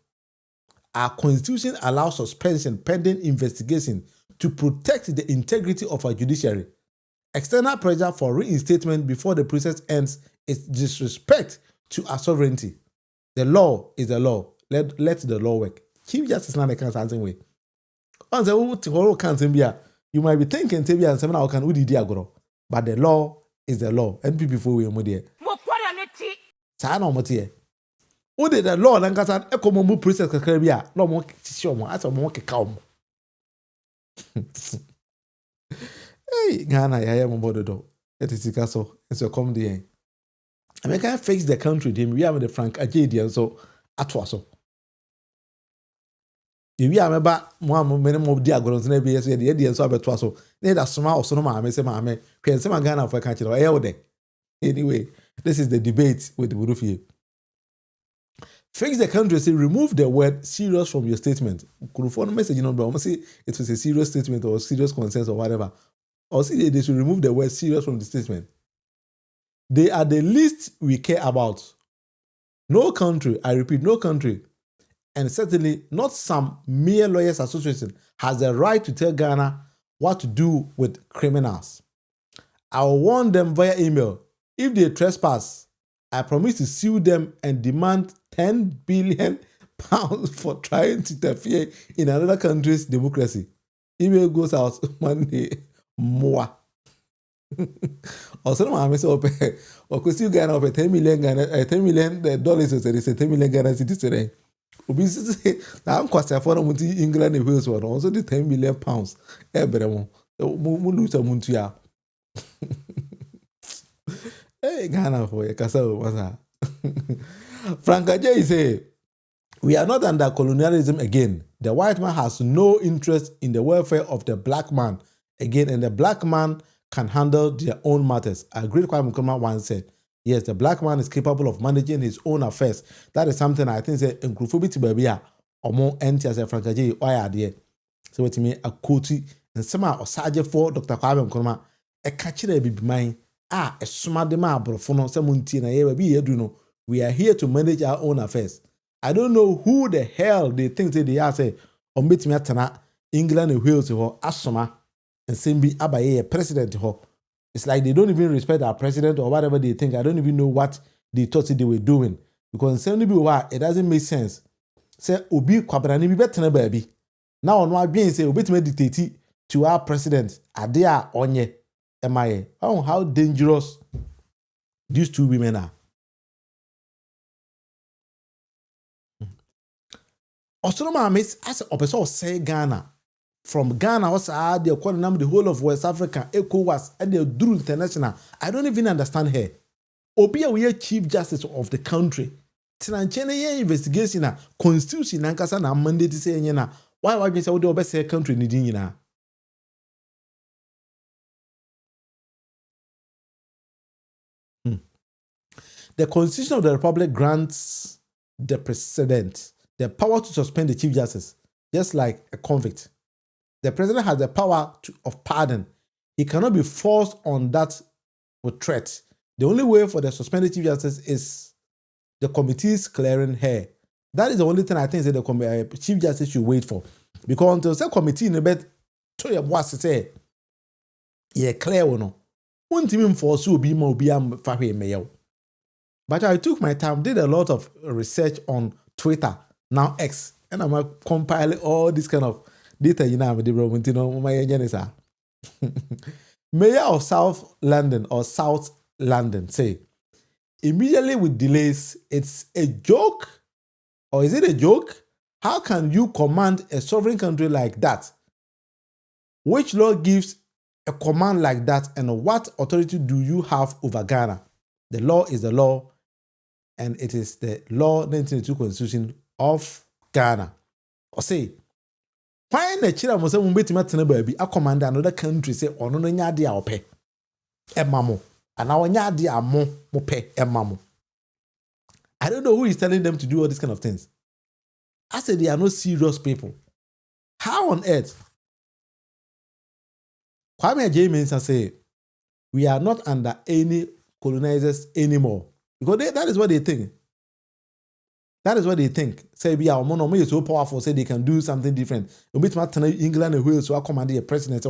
Our constitution allows suspension pending investigation to protect the integrity of our judiciary. External pressure for reinstatement before the process ends is disrespect to our sovereignty. The law is the law. Let the law work. Chief Justice not the cancer way. On the cancer you might be thinking Tebia and Semina can udi diagoro. But the law is the law. And people before we are Sana motie. Who did the law and Casan Ecomo process Caribia? No more show as a more calm. Hey, Ghana, I am on board the door. It is Castle. It's a comedy. I mean, can fix the country. We have the Frank Ajadian so at Wasso. If you remember, one minimum of diagrams and every year, the idea so about Wasso. Need a small so no, I say, Mamma, can some Ghana for a country or day. Anyway, this is the debate with the Burufi. Fix the country, say, remove the word serious from your statement. Could phone message, but say it was a serious statement or serious concerns or whatever. Or see, they should remove the word serious from the statement. They are the least we care about. No country, I repeat, no country, and certainly not some mere lawyers association has the right to tell Ghana what to do with criminals. I will warn them via email. If they trespass, I promise to sue them and demand £10 billion for trying to interfere in another country's democracy. Email goes out Monday. More. Also, I'm so okay. Or could you Ghana of $10 million $10 million dollars is a $10 million Ghana citizen. Obviously, I'm quite a foreign with England and Wales one. Also, the £10 million everyone. Mulusa Muntia. Hey, Ghana for a castle was that. Frank Ajay say, we are not under colonialism again. The white man has no interest in the welfare of the black man again, and the black man can handle their own matters. A great Kwame Nkrumah once said, yes, the black man is capable of managing his own affairs. That is something I think say inclusive baby or more empty as a Frank Ajay or idea. So what you mean a quote and somehow or Sergeant for Dr. Kwame Nkrumah a catcher be mine. A smart demand for no someone na ye be do no. We are here to manage our own affairs. I don't know who the hell they think they are say on meet me at England and Wales or Asoma and Simbi Abaye president ho. It's like they don't even respect our president or whatever they think. I don't even know what they thought they were doing. Because it doesn't make sense. Say Obi Kwabrani be better baby. Now on my being say Obi to dictate to our president Adia Onye MIA. Oh, how dangerous these two women are. Also, my miss as a person say Ghana. From Ghana, what's the whole of West Africa, ECOWAS, and the Drew International. I don't even understand her. Obia we are Chief Justice of the country. Tinanchene investigation na constitution na nkasa na mandate say na. Why you say we the best country ni din na? The Constitution of the Republic grants the president the power to suspend the Chief Justice, just like a convict. The president has the power of pardon. He cannot be forced on that with threat. The only way for the suspended Chief Justice is the committee's clearing her. That is the only thing I think that the Chief Justice should wait for. Because until the committee in the bed to your boss say, yeah, clear or no. Won't even force you be more be mayo. But I took my time, did a lot of research on Twitter, now X, and I'm compiling all this kind of data, Mayor of South London or South London say, immediately with delays, it's a joke? Or is it a joke? How can you command a sovereign country like that? Which law gives a command like that, and what authority do you have over Ghana? The law is the law, and it is the law 1982 Constitution of Ghana. Or say, why the children must say to baby a command another country say or no nyadi a ope e mamo and our nyadi a mo pe e mamo. I don't know who is telling them to do all these kind of things. I said they are not serious people. How on earth? Kwame Ajay say we are not under any colonizers anymore. Because that is what they think. That is what they think. Say, we are so powerful, say they can do something different. England and Wales, so I command the president,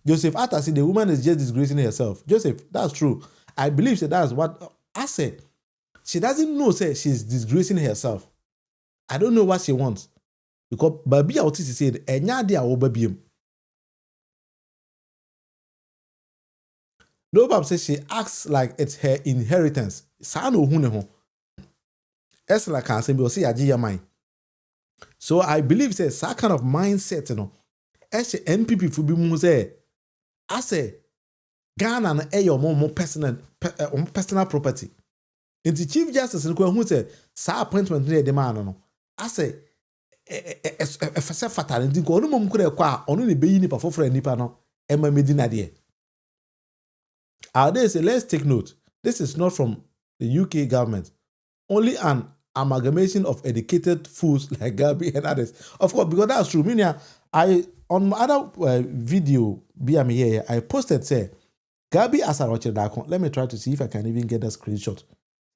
Joseph Atta said the woman is just disgracing herself. Joseph, that's true. I believe that is what I said. She doesn't know, say, she's disgracing herself. I don't know what she wants. Because baby autist said, enya de a obabiem. No, Bob says she acts like it's her inheritance. Sa no hu ne ho. Esla can say, "Say aji ya mind." So I believe say that kind of mindset, you know, as MPP for be mu say, I say Ghana na your more personal property. In the Chief Justice who say sa appointment near the man no. I say a fatal and go no mum could kwa onu ne be nipa for nipa no emma medina there. They say let's take note. This is not from the UK government. Only an amalgamation of educated fools like Gabi and others. Of course, because that's true. Meaning, on my other video, here, I posted say Gabi as a Roger Dakon. Let me try to see if I can even get a screenshot.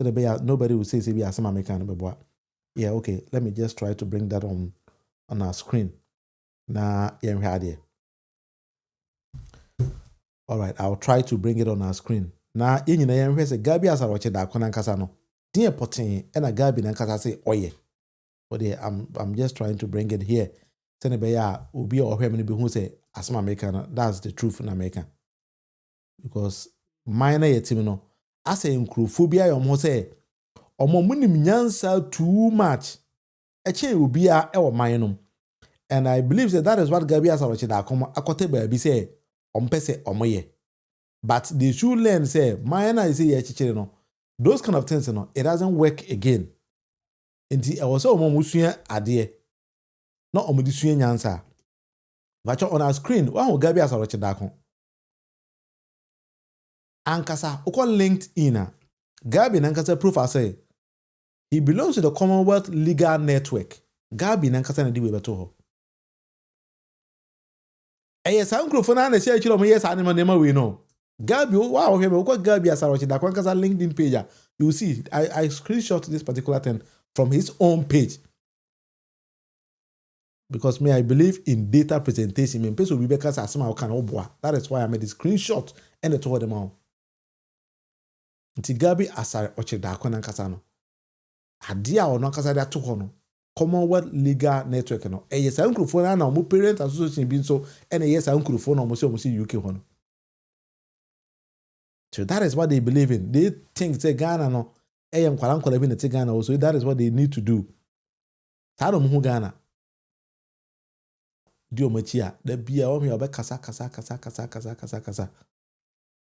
So that nobody will say some American. Yeah, okay. Let me just try to bring that on our screen. Now, yeah, we had here. All right, I'll try to bring it on our screen. Now, you know, Gabi as a Roger Dakon and Casano. Dear Potin and a Gabi and Kasa say, oh yeah. But I'm just trying to bring it here. Senebaya will be or many who say Asma American. That's the truth in America. Because minor yetimino. I say in phobia or say or more money nyansa too much. A chain will be our minum. And I believe that is what Gabi has already done. I could baby say pese omoye. But they should learn say minor is a chichino. Those kind of things, you know, it doesn't work again. Inti I was also musua ade. Not omudisua nyansa. But on our screen, one will Gabi as a Roche Dakon. Ankasa, uko linked in. Gabi Nankasa proof I say he belongs to the Commonwealth Legal Network. Gabi Nankasa na diwe beto ho. Eye sa microphone na share chiro mo yes anima nema we know. Gabi, wow, okay, but Gabi as a Roche Dakon kasa LinkedIn page. You see, I screenshot this particular thing from his own page. Because I believe in data presentation. That is why I made a screenshot and I told them all. Gabi asare ochidako na kasano. Adia ono kasada to hono. Commonwealth Legal Network no. Yes, I microphone na mo parent association bin so and yes, I microphone no mo see UK hono. So that is what they believe in. They think say Ghana no. So that is what they need to do. Tado mu Ghana. Dio machia. The bia o me obe kasa.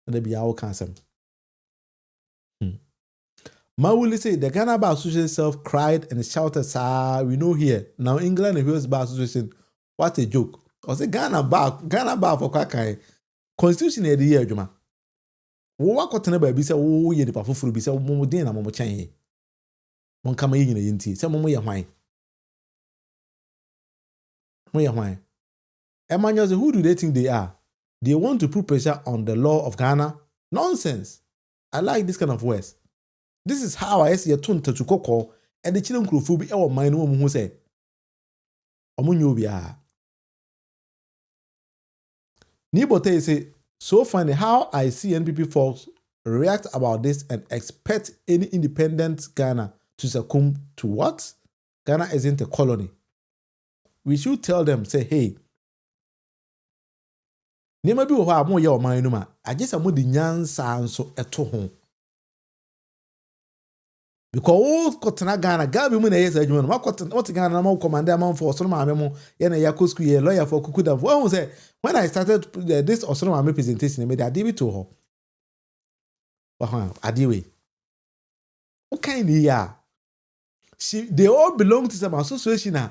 The bia o cansem. Mawuli say the Ghana Bar Association itself cried and shouted, "Sir, we know here now England and Wales Bar Association. What a joke!" I say Ghana Bar for kwakai. Constitution the year, Juma. Wo akotene ba bi se wo ye nipa foforo bi se mo den na mo chan ye mon kama yi nyina yenti se mo ye hwan Emmanuel, who do they think they are? They want to put pressure on the law of Ghana? Nonsense. I like this kind of words. This is how I see a tone to koko and the children crew be our mind woman who say Omunyo Nibote say so funny how I see NPP folks react about this and expect any independent Ghana to succumb to what? Ghana isn't a colony. We should tell them, say, hey, Nema bi wo ha mo ye o man no ma, agesa mo di nyansa nso eto ho. Because kotena Ghana, Gabi mu na yes adwuma no, makotena what Ghana na mo commander man for so ma me mo, ye na ya school ye lawyer for kukuda. Who say when I started this Osoro ma presentation, me dey ade to ho. Ade we. Okay ni ya. They all belong to some association na.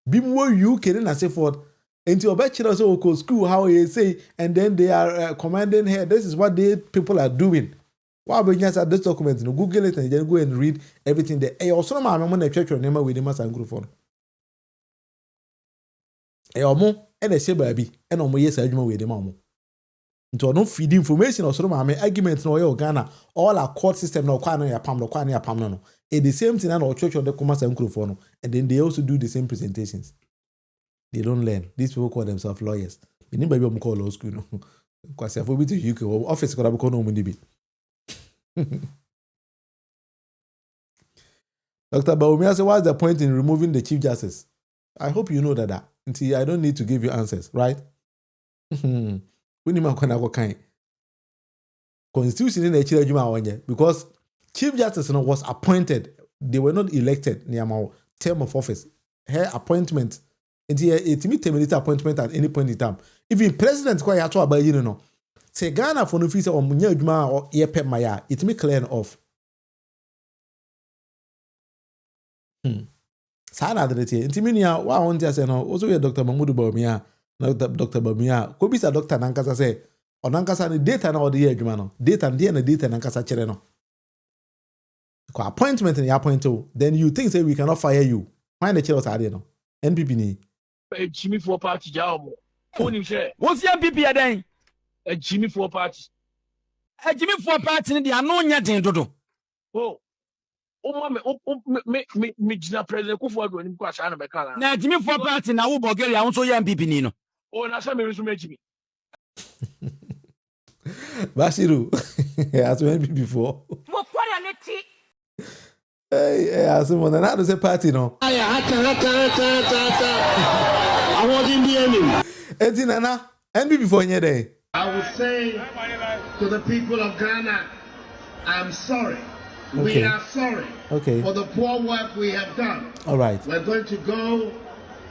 Bimwo UK na say for into your bachelor so school how you say, and then they are commanding her. This is what they people are doing. Why we just at this document? No, Google it and then go and read everything there. I also know my mom na church name with them as a group phone. Omo and a say baby and omo yes adwuma with them omo. Into no feed information or so my argument no your Ghana all our court system no kwa no ya pam no. It the same thing and our church on the commerce and group phone, and then they also do the same presentations. They don't learn. These people call themselves lawyers. You need baby call law school. No, because if we to UK office could have become no money. Dr. Bawumia said, what's the point in removing the Chief Justice? I hope you know that. Until I don't need to give you answers, right? Constitution in the because Chief Justice was appointed. They were not elected near my term of office. Her appointment, it's me terminate appointment at any point in time. Even President quite actually about you know. Say Ghana for no fees or munya or ear pet maya, it me clear off. Sana the tea. Intiminia, what I want to say no, also your Dr. Mahmoud Bawumia, Dr. Bawumia, could be a doctor Nankasa say, or Nankasa the data now the year, Jumano, data and the data Nankasa Chereno. Appointment in the appointment, then you think say we cannot fire you. Find the chair was no. NPP ni. Jimmy for party job. Only share. What's your NPP then? A Jimmy for party. A Jimmy for party in the unknown yet in Dodo. Oh, me, Jina President Kufu when you crash and Becala. Now, Jimmy for party now, Bulgaria, also your NPP Nino. Oh, and I saw me resume Jimmy. Bashiru, as NPP before. What are you? Hey, as someone and how to say party no. I was in the enemy. Etinana, NPP before your day. I would say to the people of Ghana, I'm sorry. We are sorry for the poor work we have done. All right. We're going to go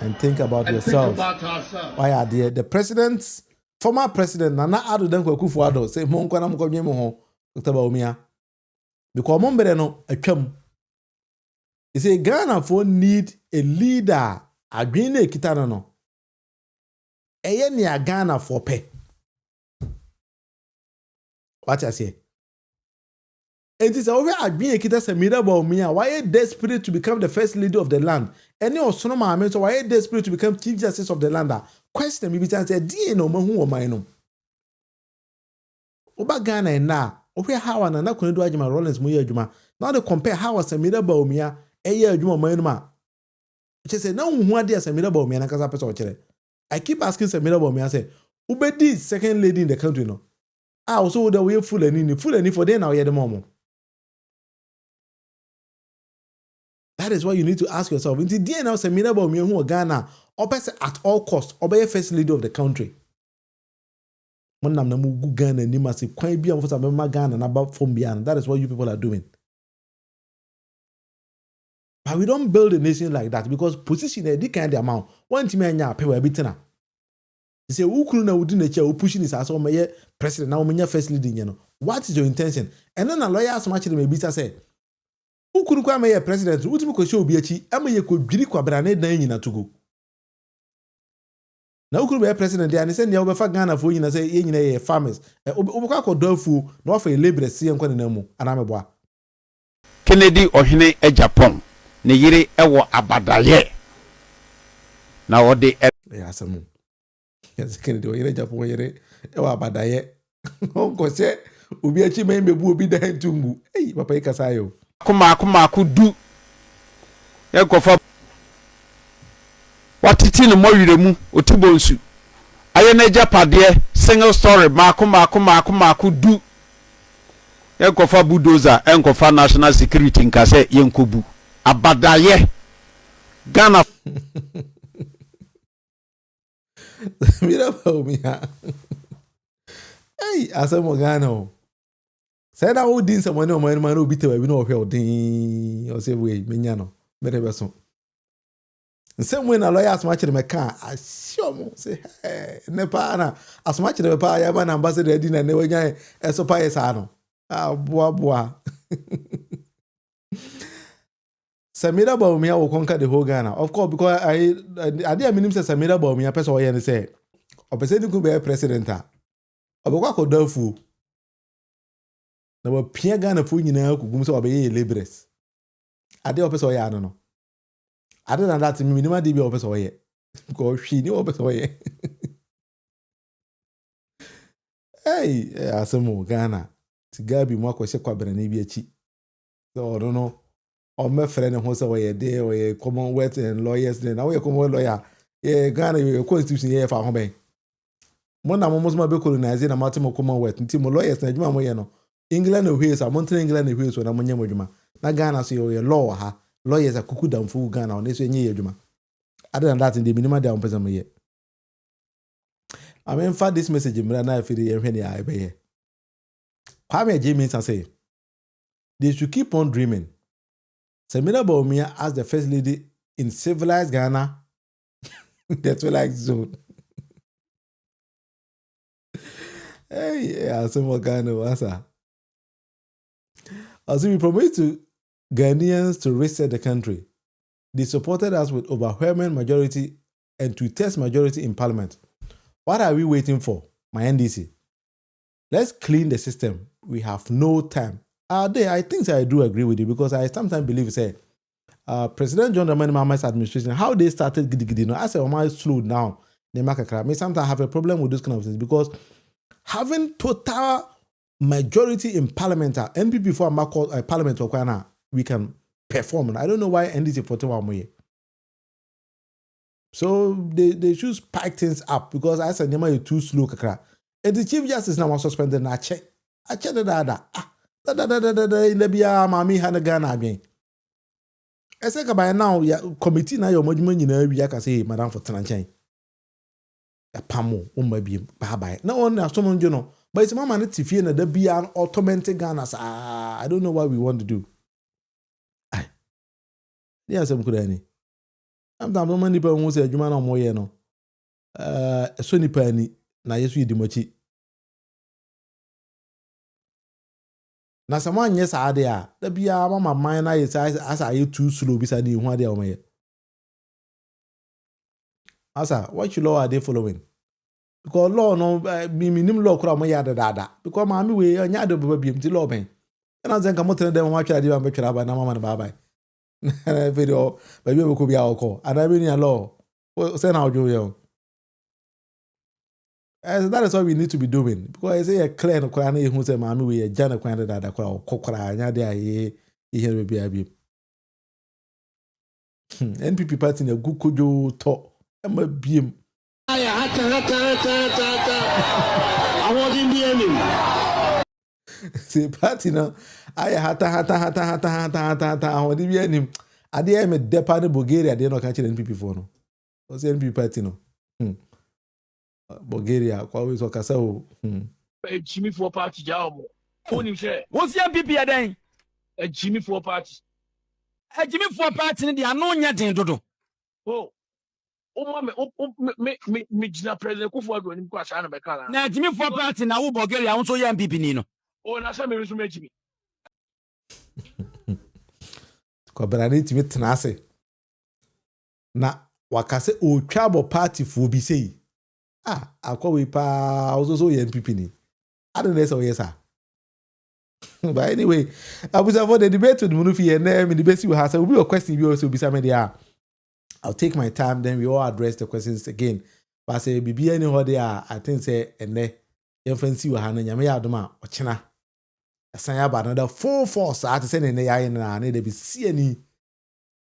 and think about yourself. Think about ourselves. Why are the presidents, former president, Nana Ado Danko Kufuado, say Monkwana Moko Dr. Bawumia. Because Mombereno a come. He say Ghana for need a leader. Agree kitana no. Eye ni a Ghana for pay. What I say? And it's over agree kita Samira Bawumia. Why are desperate to become the first leader of the land? Any osonoma amen so why are desperate to become chief justice of the land? Question me bitan say di no mo hu o man no. Oba Ghana na owe how na kunu do adwuma Rollins mo ye adwuma. Now they compare how Samira Bawumia eye adwuma man no ma. She say na hu ade Samira Bawumia na kasa person kire. I keep asking Samira Bawumia say ubedi second lady in the country no. Also the way full and for then now you the mom. That is why you need to ask yourself. Until the now Samira Bawumia who Ghana, or at all costs, obey first leader of the country. Monam na mugu Ghana ni masi kwan bi am for some Ghana na about from beyond. That is what you people are doing. But we don't build a nation like that because position a kind of amount. One team anya pay we bitina. You say ukuru na wudi na chair pushing is as o president na o first leader you know. What is your intention? And then a lawyer as much me bisa say ukuru kwa me president utimi ko show bi achi ama ye ko dwiri kwa brane dan nyina tugo. Na ukuru be president ya ne say ne obefa Ghana fo nyina say ye nyina ye farmers. Obukwa ko dofu na ofa ye labor sie nkwa ne namu ana meboa. Kennedy ohene e Japan ne yire ewo abadaye. Na wode ya samu. Yes, Kennedy ohene Japan yire ewo abadaye. Onko se obi achi me mebu obi dan tumbu. Ei papa ikasayo. Kuma du ekofa watiti no moyire mu otubonsu aye na japade single story maku du ekofa bulldozer enkofa national security nkase yenkobu abadaye Ghana Mira Bawumia. Hey, asemo Ghana. Say that who din someone no man no bite we no hwe odin o say we menya no mere beso. Same way na lawyer as much me can assume say hey nepa na as much me pa ya man ambassador di na ne wanya eso pa yesa no. Boa. Samira Bawumia will conquer the whole Ghana. Of course because I dey minim say Samira Bawumia person we yan say o person could be president a. Obekwa ko dafu. Na wa pia Ghana fo nyina kugum so obeye laborers. Ade opeso ya no. Ade na that minimum dey be opeso ye. Ko hwi ni opeso ye. Hey, asemo Ghana. Tigabi mo akwese kwabere na bi achi. So no. O me frɛ ne ho sɛ we dey we Commonwealth and lawyers then. Na we Commonwealth lawyer. Yeah, Ghana your constitution here fa ho ben. Mo na mo mo be colonize na matimo Commonwealth. Nti mo lawyers na adwuma mo ye no. England no ways, I'm England no ways when I'm on Yamajuma. Na Ghana so your law ha. lawyers are kuku down for Ghana on this way. Other than that, in the minimum down person yet. I mean, for this message, I'm not for the any I be here. Kwame James and say they should keep on dreaming. Samira Bawumia as the first lady in civilized Ghana. That's what I zone. Hey, yeah, some more Ghana was also we promised to Ghanaians to reset the country. They supported us with overwhelming majority and to test majority in parliament. What are we waiting for, my NDC? Let's clean the system. We have no time. I think I do agree with you because I sometimes believe, say, President John Dramani Mahama's administration, how they started gidi, I say, I slowed down. They make a crap. Me sometimes have a problem with those kind of things because having total majority in parliament, MPP for a parliament or we can perform. I don't know why NDC for 2 more. So they should spike things up because I said you too slow kakra. And the Chief Justice now was suspended na check. I check da in the bia mami hana Ghana again. I say by now ya committee na your modimo nyina wi aka say madam for tranchen. Ya pamo umba bi bye. Na on na someone you know. But it's mama na tifie na da bia automatic Ghana sa. I don't know what we want to do. Ai. Dia sem kudani. Sometimes no many people who say adwuma na mo ye no. So nipa ani na yesu yedi mochi. Na someone yes ade a da bia mama man na yes as are you too slow bisa di hu ade a o me. Asa what you law are they following? Because law no minim law kura mo ya da because ma mi we anya ade baba biem ti law ben. Na zen ka mo tene dem wa twa ade ba me twara ba na mama na bye. Video baby we could be our call and I mean law send out you as that is what we need to be doing because I say a clear no kwani who say mama we a jana kwani da kwa kokora anya de aye here be abi NPP party na gukojo to ma biem aya hata I want in the enemy. See party now aya hata I want in the enemy. Ade I me depa ne Bulgaria de no ka kire NPP for no. O say NPP party no. Bulgaria kwa we so kasa o. Jimmy for party jawo. Oni she. What's your NPP adan? Jimmy for party. Jimmy for party ni ano nya den dodo. Oh. Me jina president Kufuor ni kwa Ashantis be kala. Na Jimmy for party na wo Bulgaria won so ya NPP ni no. Oh na Samira nso Jimmy. Kwa brani timi tenase. Na wakase o twabo party fo bi sei. Akwa we pa so ye NPP ni. I don't know so yes sir. But anyway, I was avoid the debate with Munufi and then the best you have so will be a question you also be some media. I'll take my time, then we all address the questions again. But say bibi any holiday I think say and then fancy we hana nyame adoma ochena. Asan ya ba another 4 force at say ne ya na na be see ani.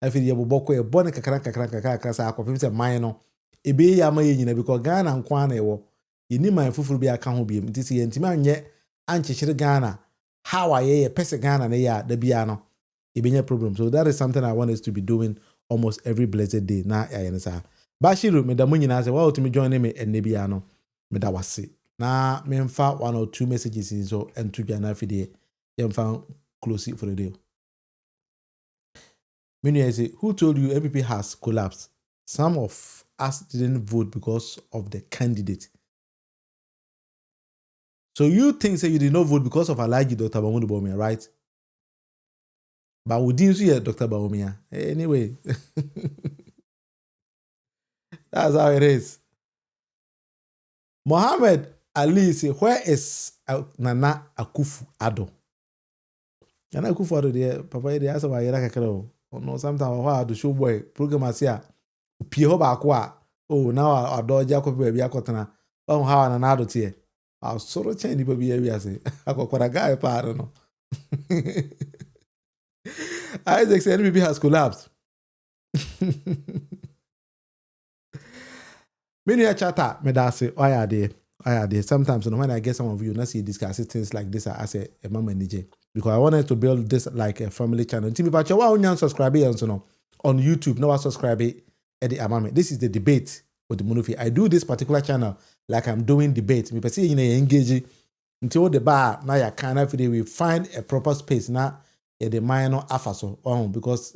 Afidi ye boboko e bone kakra sa akofim say man no ebe ya ma ye nyina because Ghana nkwa na ewo. Yini man fufuru bi aka ho biem. Nti se ye ntima anye anchechire Ghana. How I ye pese Ghana na ya da bia no. Ebe problem. So that is something I want us to be doing almost every blessed day na ya yensa. Bashiru me da munyina say wa otumi join me enne bia no. Me da wase. Na me mfa 1 or 2 messages in so entu dwa na afide ye mfa close it for the day. Many say who told you MPP has collapsed? Some of us didn't vote because of the candidate. So you think say you did not vote because of Alhaji Dr. Bawumia, right? But we didn't see Dr. Bawumia. Anyway, that's how it is. Mohammed Ali say, where is Nana Akufo-Addo? Nana Akufo-Addo there, Papa, they ask why you're like a no, sometimes why the show boy program as here. Pie ho ba kwa. Oh, now Addo Jacob baby akotana. Oh, how Nana Addo tie. I'll sort of change the baby area. Say, I got a guy, I don't know. Isaac said NPP has collapsed. Many a chatter, me da say, why are they? Sometimes when I get some of you, not see discuss things like this as a mama DJ, because I wanted to build this like a family channel. But you want subscribe on YouTube, no subscribe at the amame. This is the debate with the Munufi. I do this particular channel like I'm doing debate. Me perceive you engage until the bar now you kind of we find a proper space now the minor afaso because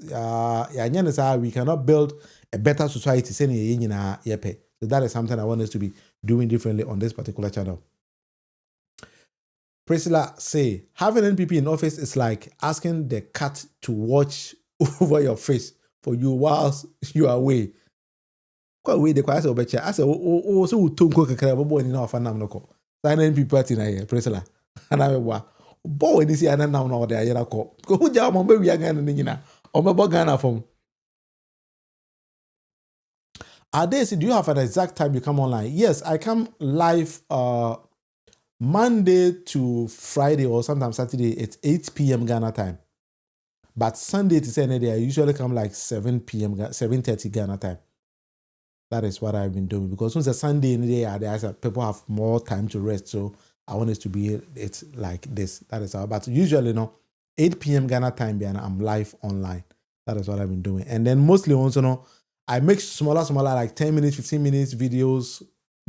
we cannot build a better society saying yepe. So that is something I want us to be doing differently on this particular channel. Priscilla say, having NPP in office is like asking the cat to watch over your face for you whilst you are away. Quite away the question of I said, oh, so we don't cook a crab boy in our fan. Sign NPP party na Priscilla. And I wa boy this year and now there you know. Go job on baby again in or my Ghana from. Adesi, do you have an exact time you come online? Yes, I come live Monday to Friday or sometimes Saturday. It's 8 p.m. Ghana time. But Sunday to Saturday, I usually come like 7 p.m. 7:30 Ghana time. That is what I've been doing because since it's Sunday in the day, people have more time to rest. So I want it to be it's like this. That is how. But usually, 8 p.m. Ghana time, and I'm live online. That is what I've been doing. And then mostly also, I make smaller, like 10 minutes, 15 minutes videos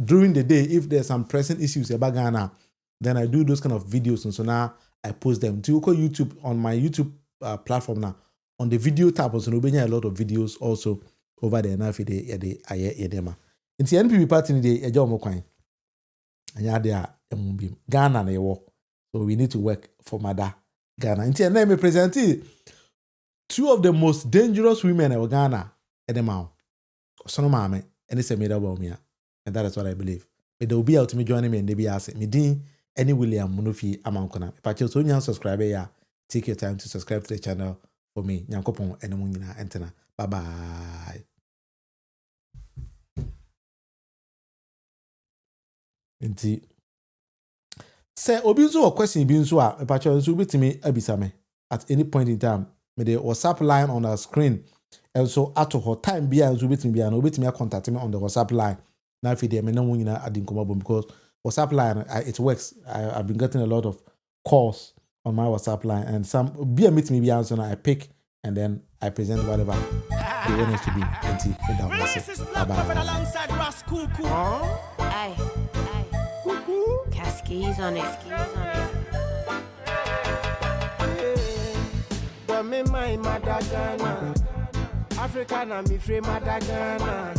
during the day. If there's some pressing issues about Ghana, then I do those kind of videos. And so now I post them to YouTube on my YouTube platform now. On the video tab, also, there'll be a lot of videos also over there. Now, if they in the NPP party, in the Ejo Mokwain, and yeah, they are Ghana, they work. So we need to work for Mother Ghana. And then me present two of the most dangerous women in Ghana. Edemao, Sono Mame, and it's Samira Bawumia. And that is what I believe. But they will be out to me joining me and they be asking me, Dean, any William Munufi Amankona. If I just want subscribe, take your time to subscribe to the channel for me. Nyankopon and Munina Antena. Bye bye. Indeed. Say, Obinzo or question Binzua, if I just will be to me, Abisame, at any point in time, may the WhatsApp line on our screen. And so at her time be as with me contact me on the WhatsApp line. Now if they may know I didn't come up because WhatsApp line it works. I've been getting a lot of calls on my WhatsApp line and some be a meet me be answer I pick and then I present whatever they want us to be. Bye bye. Cascades on it. Me my Madagana. Africa na mi free Madagana.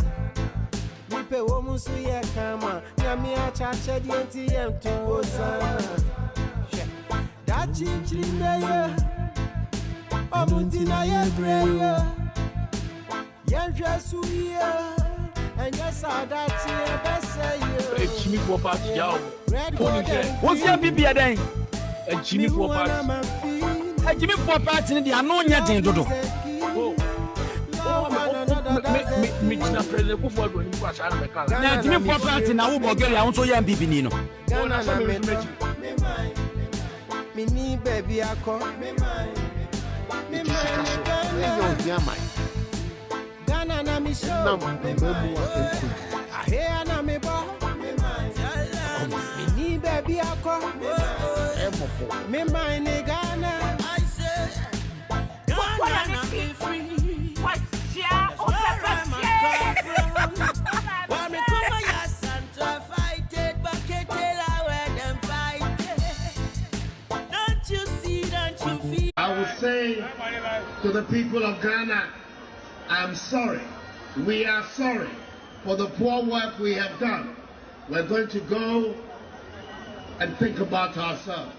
Mi pe wo musu ye kama. Nyami acha chedi enti yem to ozana. Da chinchiri meye. Omuti na ye breye. Yenje suye. And yes ada tie bese ye. Jimmy for party yao. What's your bibi adan? Jimmy for party. Jimmy for party ni dia no nya den dodo. Me na president ko for do ni ko asa na meka. Na Jimmy for party na wo bogel ya won ya bibi ni no. Ghana na me ni baby akọ. Me Ghana na me show. I hear na me bo. Me ni baby akọ. Me mind Ghana. I would say to the people of Ghana, I'm sorry. We are sorry for the poor work we have done. We're going to go and think about ourselves.